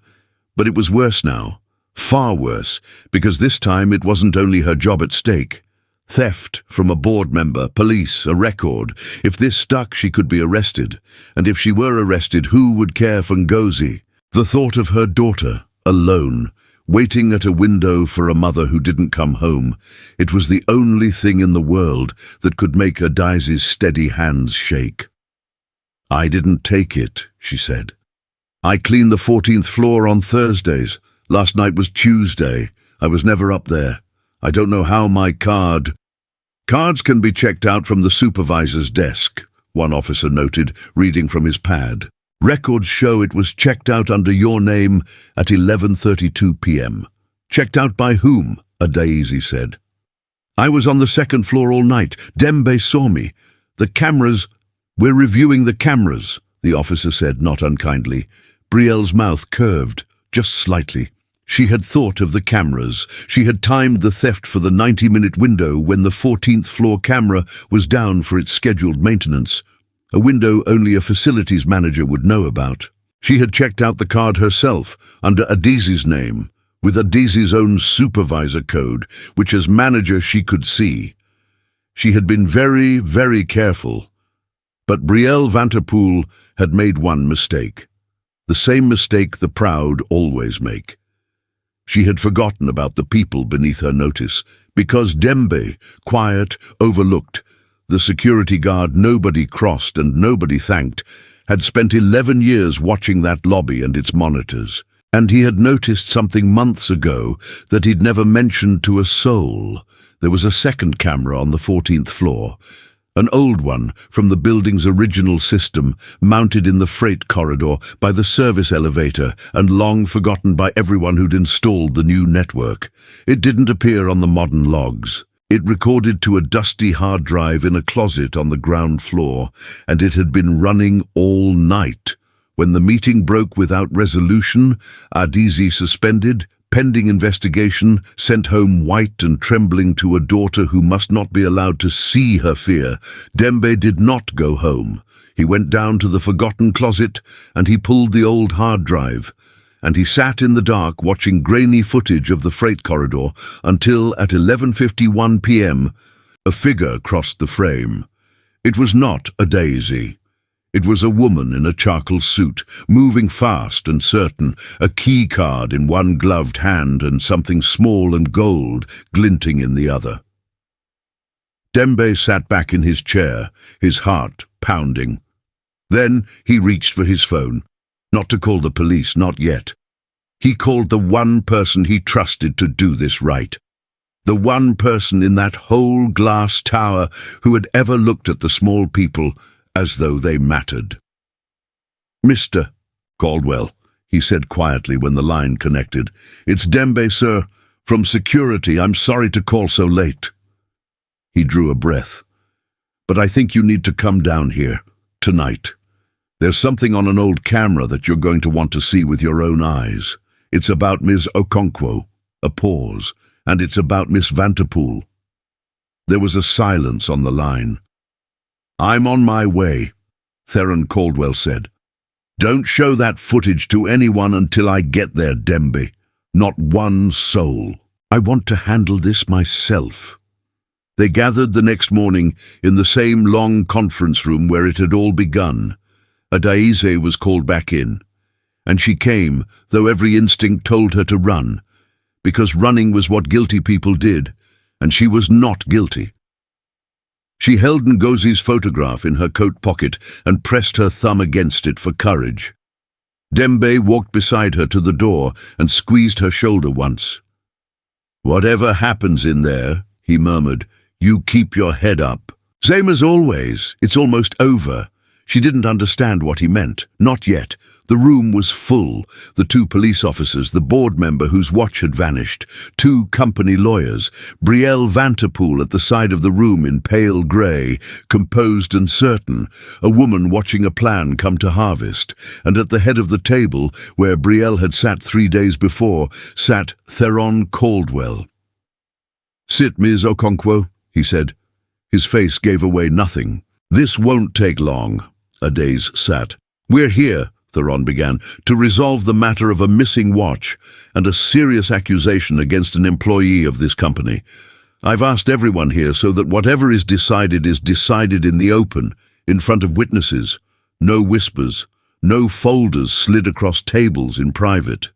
But it was worse now, far worse, because this time it wasn't only her job at stake. Theft from a board member, police, a record. If this stuck, she could be arrested. And if she were arrested, who would care for Ngozi? The thought of her daughter, alone, waiting at a window for a mother who didn't come home. It was the only thing in the world that could make Adaise's steady hands shake. "I didn't take it," she said. "I cleaned the 14th floor on Thursdays. Last night was Tuesday. I was never up there. I don't know how my card—" "Cards can be checked out from the supervisor's desk," one officer noted, reading from his pad. "Records show it was checked out under your name at 11:32 p.m. "Checked out by whom?" Adaise said. "I was on the 2nd floor all night. Dembe saw me. The cameras—" "We're reviewing the cameras," the officer said, not unkindly. Brielle's mouth curved, just slightly. She had thought of the cameras. She had timed the theft for the 90-minute window when the 14th floor camera was down for its scheduled maintenance, a window only a facilities manager would know about. She had checked out the card herself, under Adizi's name, with Adizi's own supervisor code, which as manager she could see. She had been very, very careful. But Brielle Vanterpool had made one mistake. The same mistake the proud always make. She had forgotten about the people beneath her notice, because Dembe, quiet, overlooked, the security guard nobody crossed and nobody thanked, had spent 11 years watching that lobby and its monitors. And he had noticed something months ago that he'd never mentioned to a soul. There was a second camera on the 14th floor, an old one from the building's original system, mounted in the freight corridor by the service elevator and long forgotten by everyone who'd installed the new network. It didn't appear on the modern logs. It recorded to a dusty hard drive in a closet on the ground floor, and it had been running all night. When the meeting broke without resolution, Adizi suspended, pending investigation, sent home white and trembling to a daughter who must not be allowed to see her fear, Dembe did not go home. He went down to the forgotten closet, and he pulled the old hard drive, and he sat in the dark watching grainy footage of the freight corridor until at 11:51 p.m. a figure crossed the frame. It was not a Daisy. It was a woman in a charcoal suit, moving fast and certain, a key card in one gloved hand and something small and gold glinting in the other. Dembe sat back in his chair, his heart pounding. Then he reached for his phone. Not to call the police, not yet. He called the one person he trusted to do this right. The one person in that whole glass tower who had ever looked at the small people as though they mattered. "Mr. Caldwell," he said quietly when the line connected. "It's Dembe, sir. From security. I'm sorry to call so late." He drew a breath. "But I think you need to come down here, tonight. There's something on an old camera that you're going to want to see with your own eyes. It's about Ms. Okonkwo." A pause. "And it's about Miss Vanterpool." There was a silence on the line. "I'm on my way," Theron Caldwell said. "Don't show that footage to anyone until I get there, Dembe. Not one soul. I want to handle this myself." They gathered the next morning in the same long conference room where it had all begun. Adaize was called back in, and she came, though every instinct told her to run, because running was what guilty people did, and she was not guilty. She held Ngozi's photograph in her coat pocket and pressed her thumb against it for courage. Dembe walked beside her to the door and squeezed her shoulder once. "Whatever happens in there," he murmured, "you keep your head up. Same as always. It's almost over." She didn't understand what he meant. Not yet. The room was full. The two police officers, the board member whose watch had vanished, two company lawyers, Brielle Vanterpool at the side of the room in pale grey, composed and certain, a woman watching a plan come to harvest, and at the head of the table, where Brielle had sat 3 days before, sat Theron Caldwell. "Sit, Ms. Okonkwo," he said. His face gave away nothing. "This won't take long." Adaize sat. "We're here," Theron began, "to resolve the matter of a missing watch and a serious accusation against an employee of this company. I've asked everyone here so that whatever is decided in the open, in front of witnesses. No whispers, no folders slid across tables in private."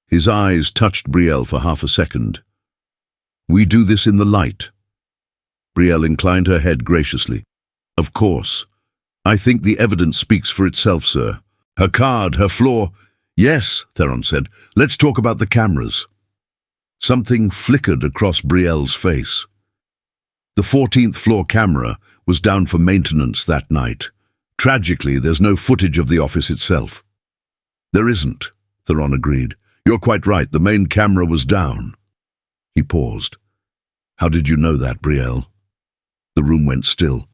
His eyes touched Brielle for half a second. "We do this in the light." Brielle inclined her head graciously. "Of course. I think the evidence speaks for itself, sir. Her card, her floor—" "Yes," Theron said. "Let's talk about the cameras." Something flickered across Brielle's face. The 14th floor camera was down for maintenance that night. Tragically, there's no footage of the office itself. "There isn't," Theron agreed. "You're quite right. The main camera was down." He paused. "How did you know that, Brielle?" The room went still.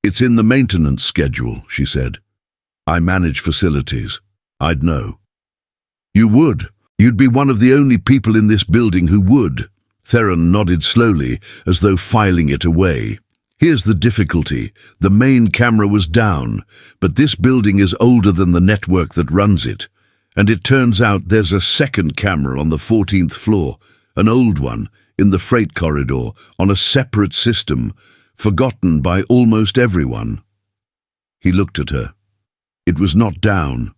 It's in the maintenance schedule," she said. I manage facilities. I'd know. You would. You'd be one of the only people in this building who would. Theron nodded slowly, as though filing it away. Here's the difficulty. The main camera was down, but this building is older than the network that runs it. And it turns out there's a second camera on the 14th floor, an old one, in the freight corridor, on a separate system, forgotten by almost everyone. He looked at her. It was not down.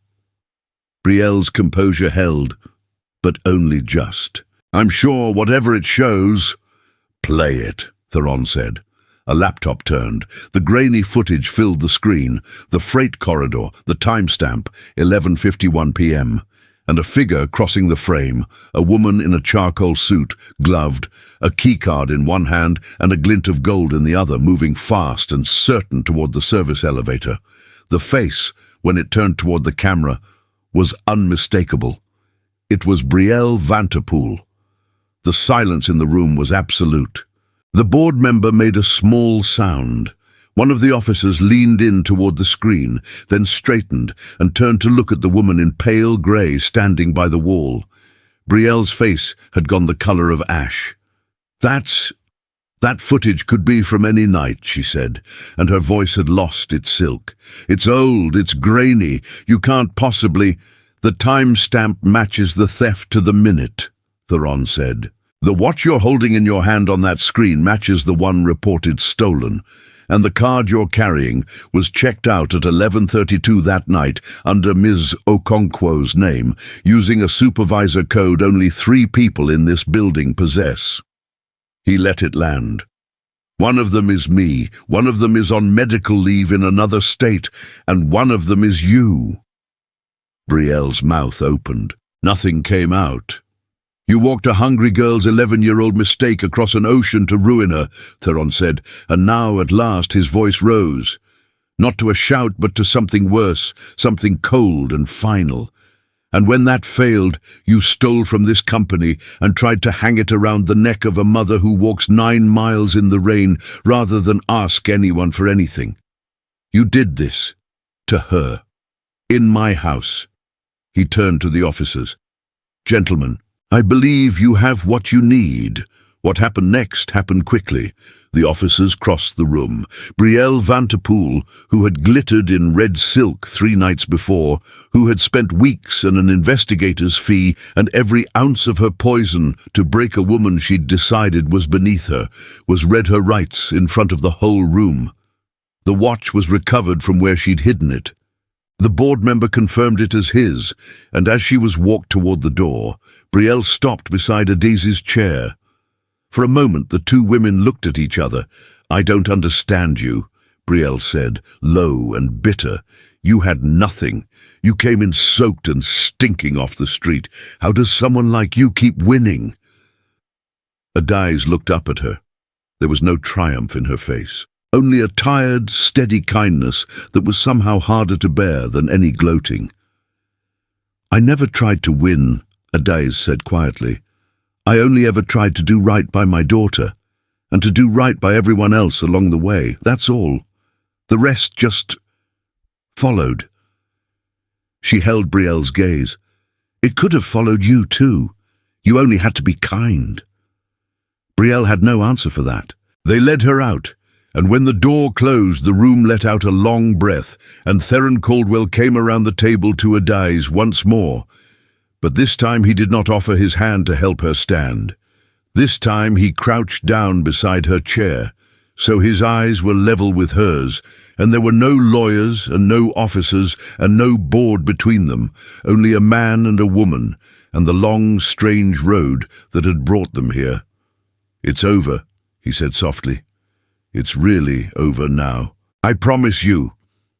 Brielle's composure held, but only just. I'm sure whatever it shows... Play it, Theron said. A laptop turned. The grainy footage filled the screen, the freight corridor, the timestamp, 11:51 p.m., and a figure crossing the frame, a woman in a charcoal suit, gloved, a keycard in one hand and a glint of gold in the other, moving fast and certain toward the service elevator. The face, when it turned toward the camera, was unmistakable. It was Brielle Vanterpool. The silence in the room was absolute. The board member made a small sound. One of the officers leaned in toward the screen, then straightened and turned to look at the woman in pale grey standing by the wall. Brielle's face had gone the colour of ash. That footage could be from any night, she said, and her voice had lost its silk. It's old, it's grainy, you can't possibly... The timestamp matches the theft to the minute, Theron said. The watch you're holding in your hand on that screen matches the one reported stolen, and the card you're carrying was checked out at 11:32 that night under Ms. Okonkwo's name, using a supervisor code only 3 people in this building possess. He let it land. One of them is me, one of them is on medical leave in another state, and one of them is you. Brielle's mouth opened. Nothing came out. You walked a hungry girl's 11-year-old mistake across an ocean to ruin her, Theron said, and now at last his voice rose. Not to a shout, but to something worse, something cold and final. And when that failed, you stole from this company and tried to hang it around the neck of a mother who walks 9 miles in the rain rather than ask anyone for anything. You did this. To her. In my house. He turned to the officers. Gentlemen, I believe you have what you need. What happened next happened quickly. The officers crossed the room. Brielle Vanterpool, who had glittered in red silk 3 nights before, who had spent weeks and an investigator's fee and every ounce of her poison to break a woman she'd decided was beneath her, was read her rights in front of the whole room. The watch was recovered from where she'd hidden it. The board member confirmed it as his, and as she was walked toward the door, Brielle stopped beside Adaise's chair. For a moment the 2 women looked at each other. I don't understand you, Brielle said, low and bitter. You had nothing. You came in soaked and stinking off the street. How does someone like you keep winning? Adaise looked up at her. There was no triumph in her face. Only a tired, steady kindness that was somehow harder to bear than any gloating. I never tried to win, Adaise said quietly. I only ever tried to do right by my daughter, and to do right by everyone else along the way, that's all. The rest just followed. She held Brielle's gaze. It could have followed you too. You only had to be kind. Brielle had no answer for that. They led her out. And when the door closed, the room let out a long breath, and Theron Caldwell came around the table to Adaise once more. But this time he did not offer his hand to help her stand. This time he crouched down beside her chair, so his eyes were level with hers, and there were no lawyers and no officers and no board between them, only a man and a woman, and the long, strange road that had brought them here. It's over, he said softly. It's really over now. I promise you.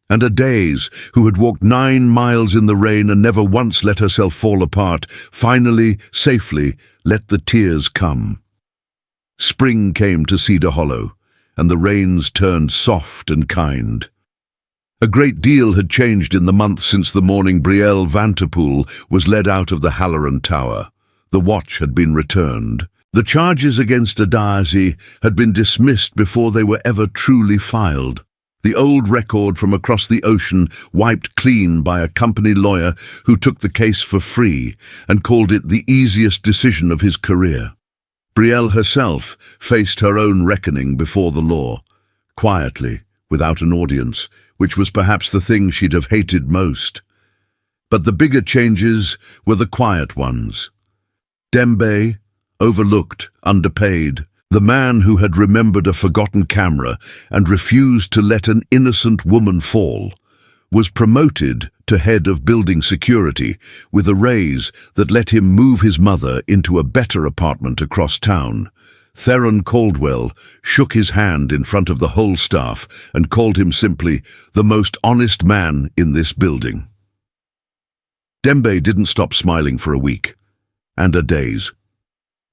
And Adaise, who had walked 9 miles in the rain and never once let herself fall apart, finally, safely, let the tears come. Spring came to Cedar Hollow, and the rains turned soft and kind. A great deal had changed in the months since the morning Brielle Vanterpool was led out of the Halloran Tower. The watch had been returned. The charges against Adaise had been dismissed before they were ever truly filed. The old record from across the ocean wiped clean by a company lawyer who took the case for free and called it the easiest decision of his career. Brielle herself faced her own reckoning before the law, quietly, without an audience, which was perhaps the thing she'd have hated most. But the bigger changes were the quiet ones. Dembe, overlooked, underpaid, the man who had remembered a forgotten camera and refused to let an innocent woman fall, was promoted to head of building security with a raise that let him move his mother into a better apartment across town. Theron Caldwell shook his hand in front of the whole staff and called him simply the most honest man in this building. Dembe didn't stop smiling for a week, and a days.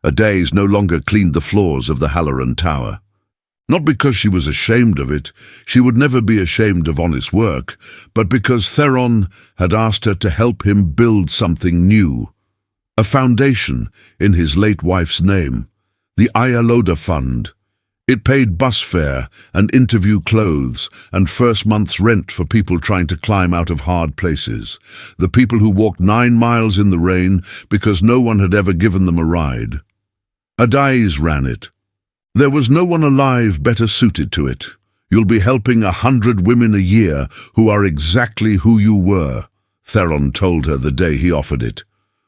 A days no longer cleaned the floors of the Halloran Tower. Not because she was ashamed of it, she would never be ashamed of honest work, but because Theron had asked her to help him build something new. A foundation in his late wife's name, the Ayaloda Fund. It paid bus fare and interview clothes and first month's rent for people trying to climb out of hard places, the people who walked 9 miles in the rain because no one had ever given them a ride. Adais ran it. There was no one alive better suited to it. You'll be helping 100 women a year who are exactly who you were, Theron told her the day he offered it.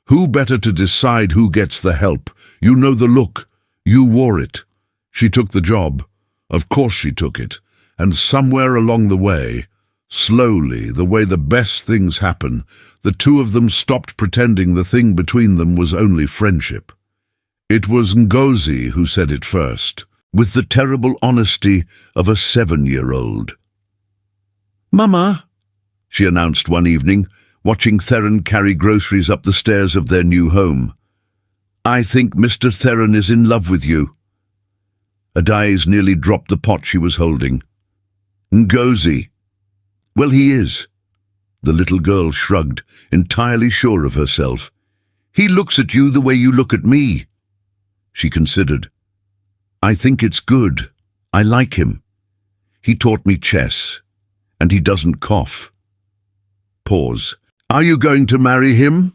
Who better to decide who gets the help? You know the look. You wore it. She took the job. Of course she took it. And somewhere along the way, slowly, the way the best things happen, the two of them stopped pretending the thing between them was only friendship. It was Ngozi who said it first, with the terrible honesty of a 7-year-old. "Mama," she announced one evening, watching Theron carry groceries up the stairs of their new home. "I think Mr. Theron is in love with you." Adais nearly dropped the pot she was holding. "Ngozi." "Well, he is." The little girl shrugged, entirely sure of herself. "He looks at you the way you look at me." She considered. "I think it's good. I like him. He taught me chess, and he doesn't cough." Pause. "Are you going to marry him?"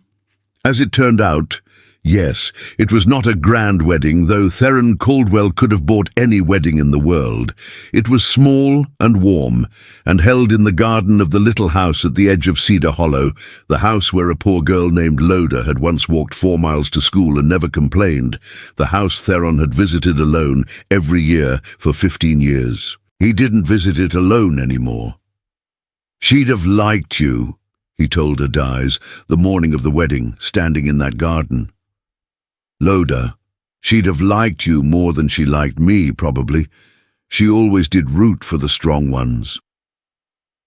As it turned out, yes, it was not a grand wedding, though Theron Caldwell could have bought any wedding in the world. It was small and warm, and held in the garden of the little house at the edge of Cedar Hollow, the house where a poor girl named Loda had once walked 4 miles to school and never complained, the house Theron had visited alone every year for 15 years. He didn't visit it alone anymore. "She'd have liked you," he told Adais, the morning of the wedding, standing in that garden. "Loda, she'd have liked you more than she liked me, probably. She always did root for the strong ones."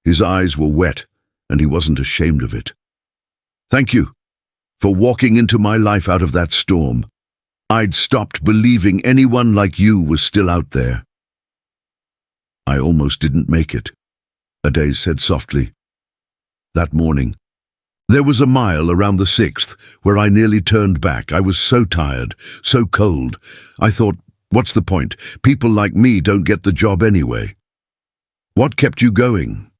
His eyes were wet, and he wasn't ashamed of it. "Thank you for walking into my life out of that storm. I'd stopped believing anyone like you was still out there." "I almost didn't make it," Adais said softly. "That morning, there was a mile around the 6th where I nearly turned back. I was so tired, so cold. I thought, what's the point? People like me don't get the job anyway." "What kept you going?"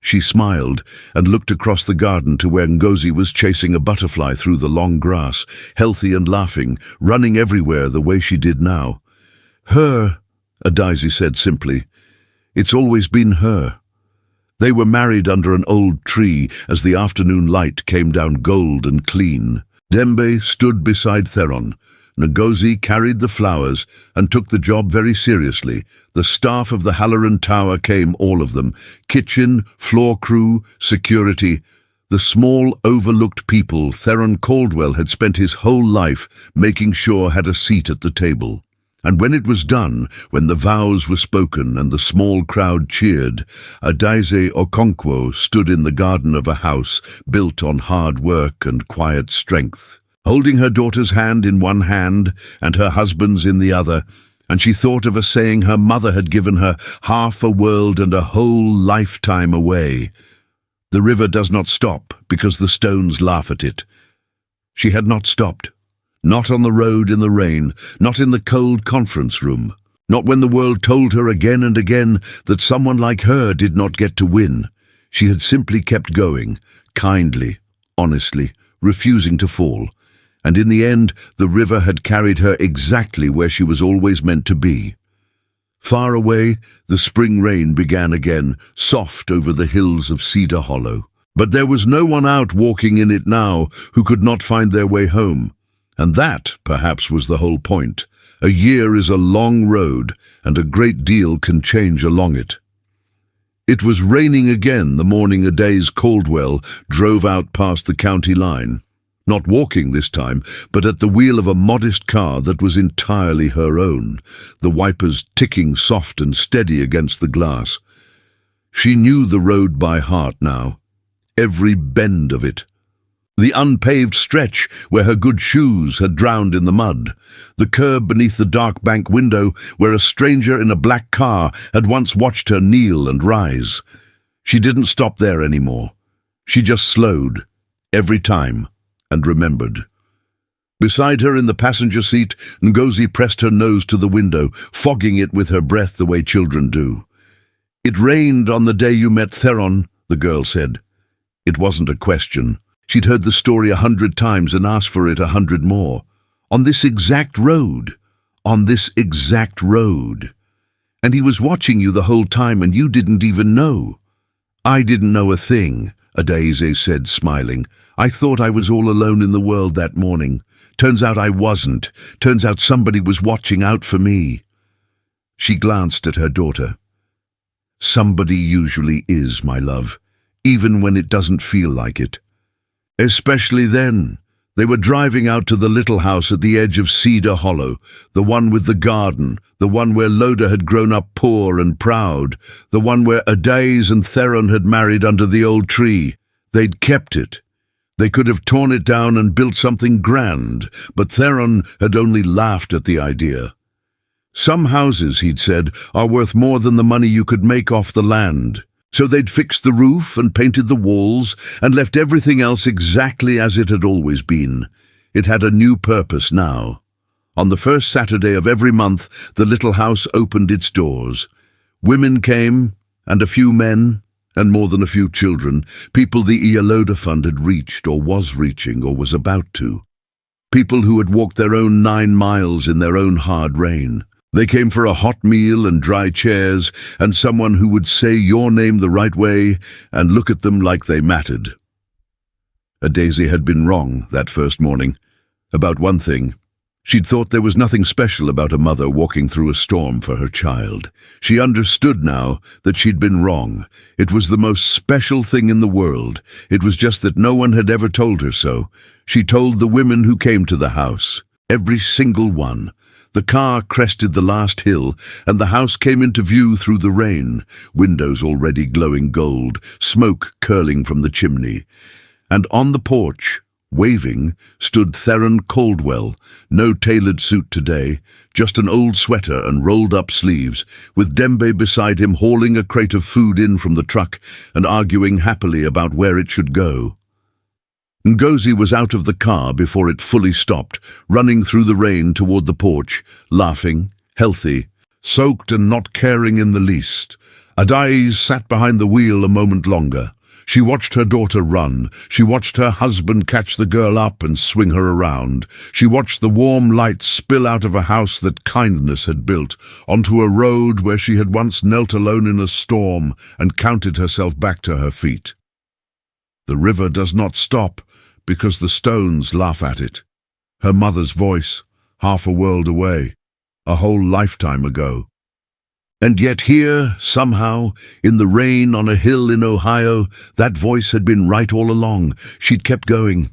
She smiled and looked across the garden to where Ngozi was chasing a butterfly through the long grass, healthy and laughing, running everywhere the way she did now. "Her," Adais said simply. "It's always been her." They were married under an old tree as the afternoon light came down gold and clean. Dembe stood beside Theron. Ngozi carried the flowers and took the job very seriously. The staff of the Halloran Tower came, all of them. Kitchen, floor crew, security. The small, overlooked people Theron Caldwell had spent his whole life making sure had a seat at the table. And when it was done, when the vows were spoken and the small crowd cheered, Adais Okonkwo stood in the garden of a house built on hard work and quiet strength, holding her daughter's hand in one hand and her husband's in the other, and she thought of a saying her mother had given her, half a world and a whole lifetime away. The river does not stop because the stones laugh at it. She had not stopped. Not on the road in the rain, not in the cold conference room. Not when the world told her again and again that someone like her did not get to win. She had simply kept going, kindly, honestly, refusing to fall. And in the end, the river had carried her exactly where she was always meant to be. Far away, the spring rain began again, soft over the hills of Cedar Hollow. But there was no one out walking in it now who could not find their way home. And that, perhaps, was the whole point. A year is a long road, and a great deal can change along it. It was raining again the morning Adaze Caldwell drove out past the county line. Not walking this time, but at the wheel of a modest car that was entirely her own, the wipers ticking soft and steady against the glass. She knew the road by heart now, every bend of it. The unpaved stretch where her good shoes had drowned in the mud, the curb beneath the dark bank window where a stranger in a black car had once watched her kneel and rise. She didn't stop there anymore. She just slowed, every time, and remembered. Beside her in the passenger seat, Ngozi pressed her nose to the window, fogging it with her breath the way children do. "It rained on the day you met Theron," the girl said. It wasn't a question. She'd heard the story 100 times and asked for it 100 more. On this exact road. On this exact road. And he was watching you the whole time and you didn't even know. "I didn't know a thing," Adaze said, smiling. "I thought I was all alone in the world that morning. Turns out I wasn't. Turns out somebody was watching out for me." She glanced at her daughter. "Somebody usually is, my love, even when it doesn't feel like it." Especially then. They were driving out to the little house at the edge of Cedar Hollow, the one with the garden, the one where Loda had grown up poor and proud, the one where Adaze and Theron had married under the old tree. They'd kept it. They could have torn it down and built something grand, but Theron had only laughed at the idea. "Some houses," he'd said, "are worth more than the money you could make off the land." So they'd fixed the roof and painted the walls and left everything else exactly as it had always been. It had a new purpose now. On the first Saturday of every month, the little house opened its doors. Women came, and a few men, and more than a few children, people the Ialoda Fund had reached or was reaching or was about to. People who had walked their own 9 miles in their own hard rain. They came for a hot meal and dry chairs and someone who would say your name the right way and look at them like they mattered. Adaze had been wrong that first morning. About one thing. She'd thought there was nothing special about a mother walking through a storm for her child. She understood now that she'd been wrong. It was the most special thing in the world. It was just that no one had ever told her so. She told the women who came to the house. Every single one. The car crested the last hill, and the house came into view through the rain, windows already glowing gold, smoke curling from the chimney. And on the porch, waving, stood Theron Caldwell, no tailored suit today, just an old sweater and rolled-up sleeves, with Dembe beside him hauling a crate of food in from the truck and arguing happily about where it should go. Ngozi was out of the car before it fully stopped, running through the rain toward the porch, laughing, healthy, soaked and not caring in the least. Adaze sat behind the wheel a moment longer. She watched her daughter run. She watched her husband catch the girl up and swing her around. She watched the warm light spill out of a house that kindness had built, onto a road where she had once knelt alone in a storm and counted herself back to her feet. The river does not stop, because the stones laugh at it. Her mother's voice, half a world away, a whole lifetime ago. And yet here, somehow, in the rain on a hill in Ohio, that voice had been right all along. She'd kept going.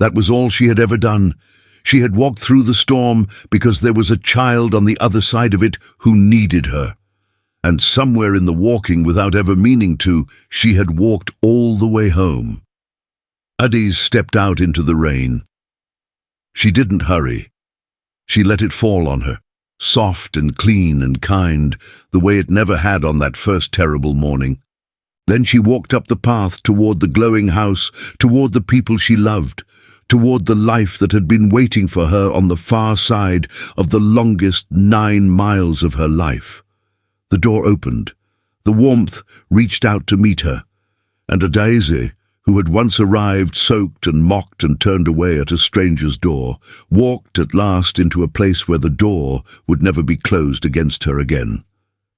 That was all she had ever done. She had walked through the storm because there was a child on the other side of it who needed her. And somewhere in the walking, without ever meaning to, she had walked all the way home. Adaze stepped out into the rain. She didn't hurry. She let it fall on her, soft and clean and kind, the way it never had on that first terrible morning. Then she walked up the path toward the glowing house, toward the people she loved, toward the life that had been waiting for her on the far side of the longest 9 miles of her life. The door opened. The warmth reached out to meet her, and Daisy, who had once arrived soaked and mocked and turned away at a stranger's door, walked at last into a place where the door would never be closed against her again.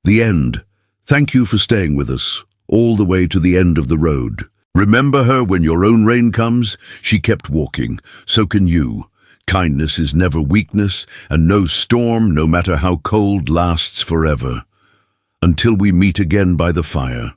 The end. Thank you for staying with us, all the way to the end of the road. Remember her when your own rain comes? She kept walking. So can you. Kindness is never weakness, and no storm, no matter how cold, lasts forever. Until we meet again by the fire.